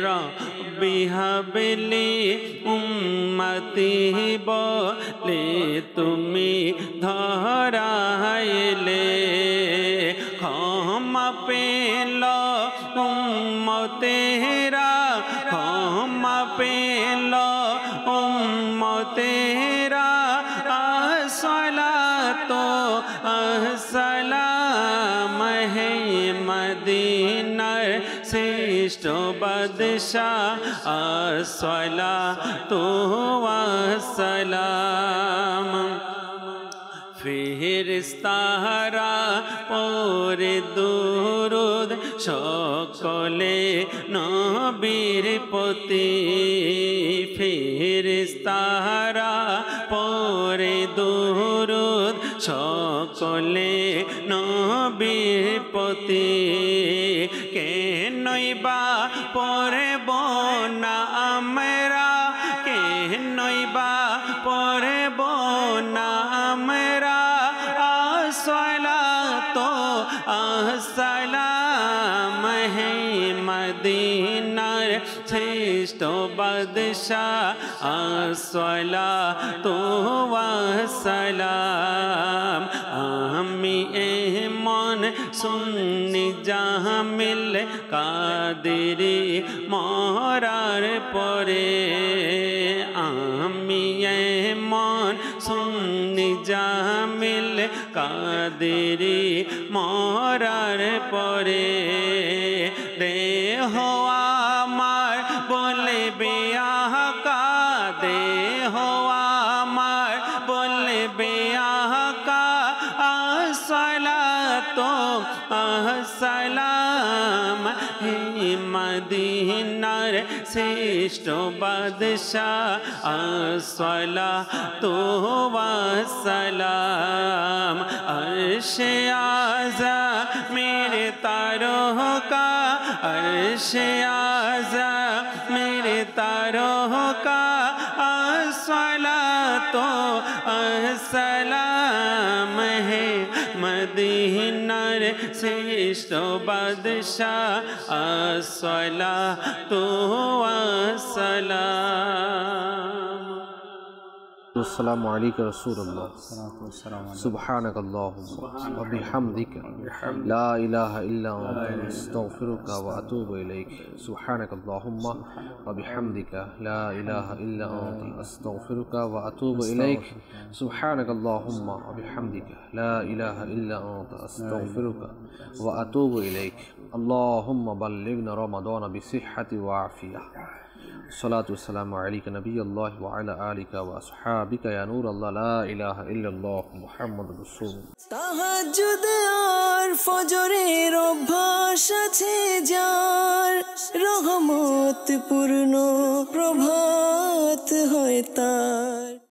রব্বি হাবলি উম্মতি বলে তুমি ধরাইলে ক্ষমা পেল উম্মতেরা ক্ষমা পেল উম্মতেরা আসসালাতু আসসালাম হে মদিনার শ্রেষ্ঠ বাদশাহ আসসালাতু ওয়াসসালাম ফেরেশতারা পড়ে দুরূদ সকলে নবীর প্রতি ফেরেশতারা পড়ে দুরূদ সকলে নবীর প্রতি কেনই বা পড়ব না আমরা কেনই বা পড়ব না আমরা আসসালাতু আসসালাম হে মদিনার শ্রেষ্ঠ বাদশাহ আসসালাতু ওয়াসসালাম আমি এমন সুন্নি জামিল কাদেরি মরার পরে আমি এমন সুন্নি জামিল কাদেরি মরার পরে দেহ আমার বলবে আকা দেহ আমার বলবে আকা আসসালাতু আসসালাম হে মদিনার শ্রেষ্ঠ বাদশাহ আসসালাতু ওয়াসসালাম আরশে আযম মেরে তারকা আরশে আযম মেরে তারকা আসসালাতু আসসালাম হে মদিনার শ্রেষ্ঠ বাদশাহ আসসালাতু ওয়াসসালাম আসসালামু আলাইকা রাসূলুল্লাহ সুবহানাকাল্লাহুম্মা ওয়া বিহামদিকা লা ইলাহা ইল্লা আনতা আস্তাগফিরুকা ওয়া আতুবু ইলাইক সুবহানাকাল্লাহুম্মা ওয়া বিহামদিকা লা ইলাহা ইল্লা আনতা আস্তাগফিরুকা ওয়া আতুবু ইলাইক সুবহানাকাল্লাহুম্মা ওয়া বিহামদিকা লা ইলাহা ইল্লা আনতা আস্তাগফিরুকা ওয়া আতুবু ইলাইক আল্লাহুম্মা বাল্লিগনা রমাদানা বিসিহহাতি ওয়া আফিয়াহ الصلاة والسلام عليك نبي الله وعلى آلك وأصحابك يا نور الله لا إله إلا الله محمد رسول الله তাহাজ্জুদ আর ফজরের অভ্যাস আছে যার রহমত পূর্ণ প্রভাত হয় তার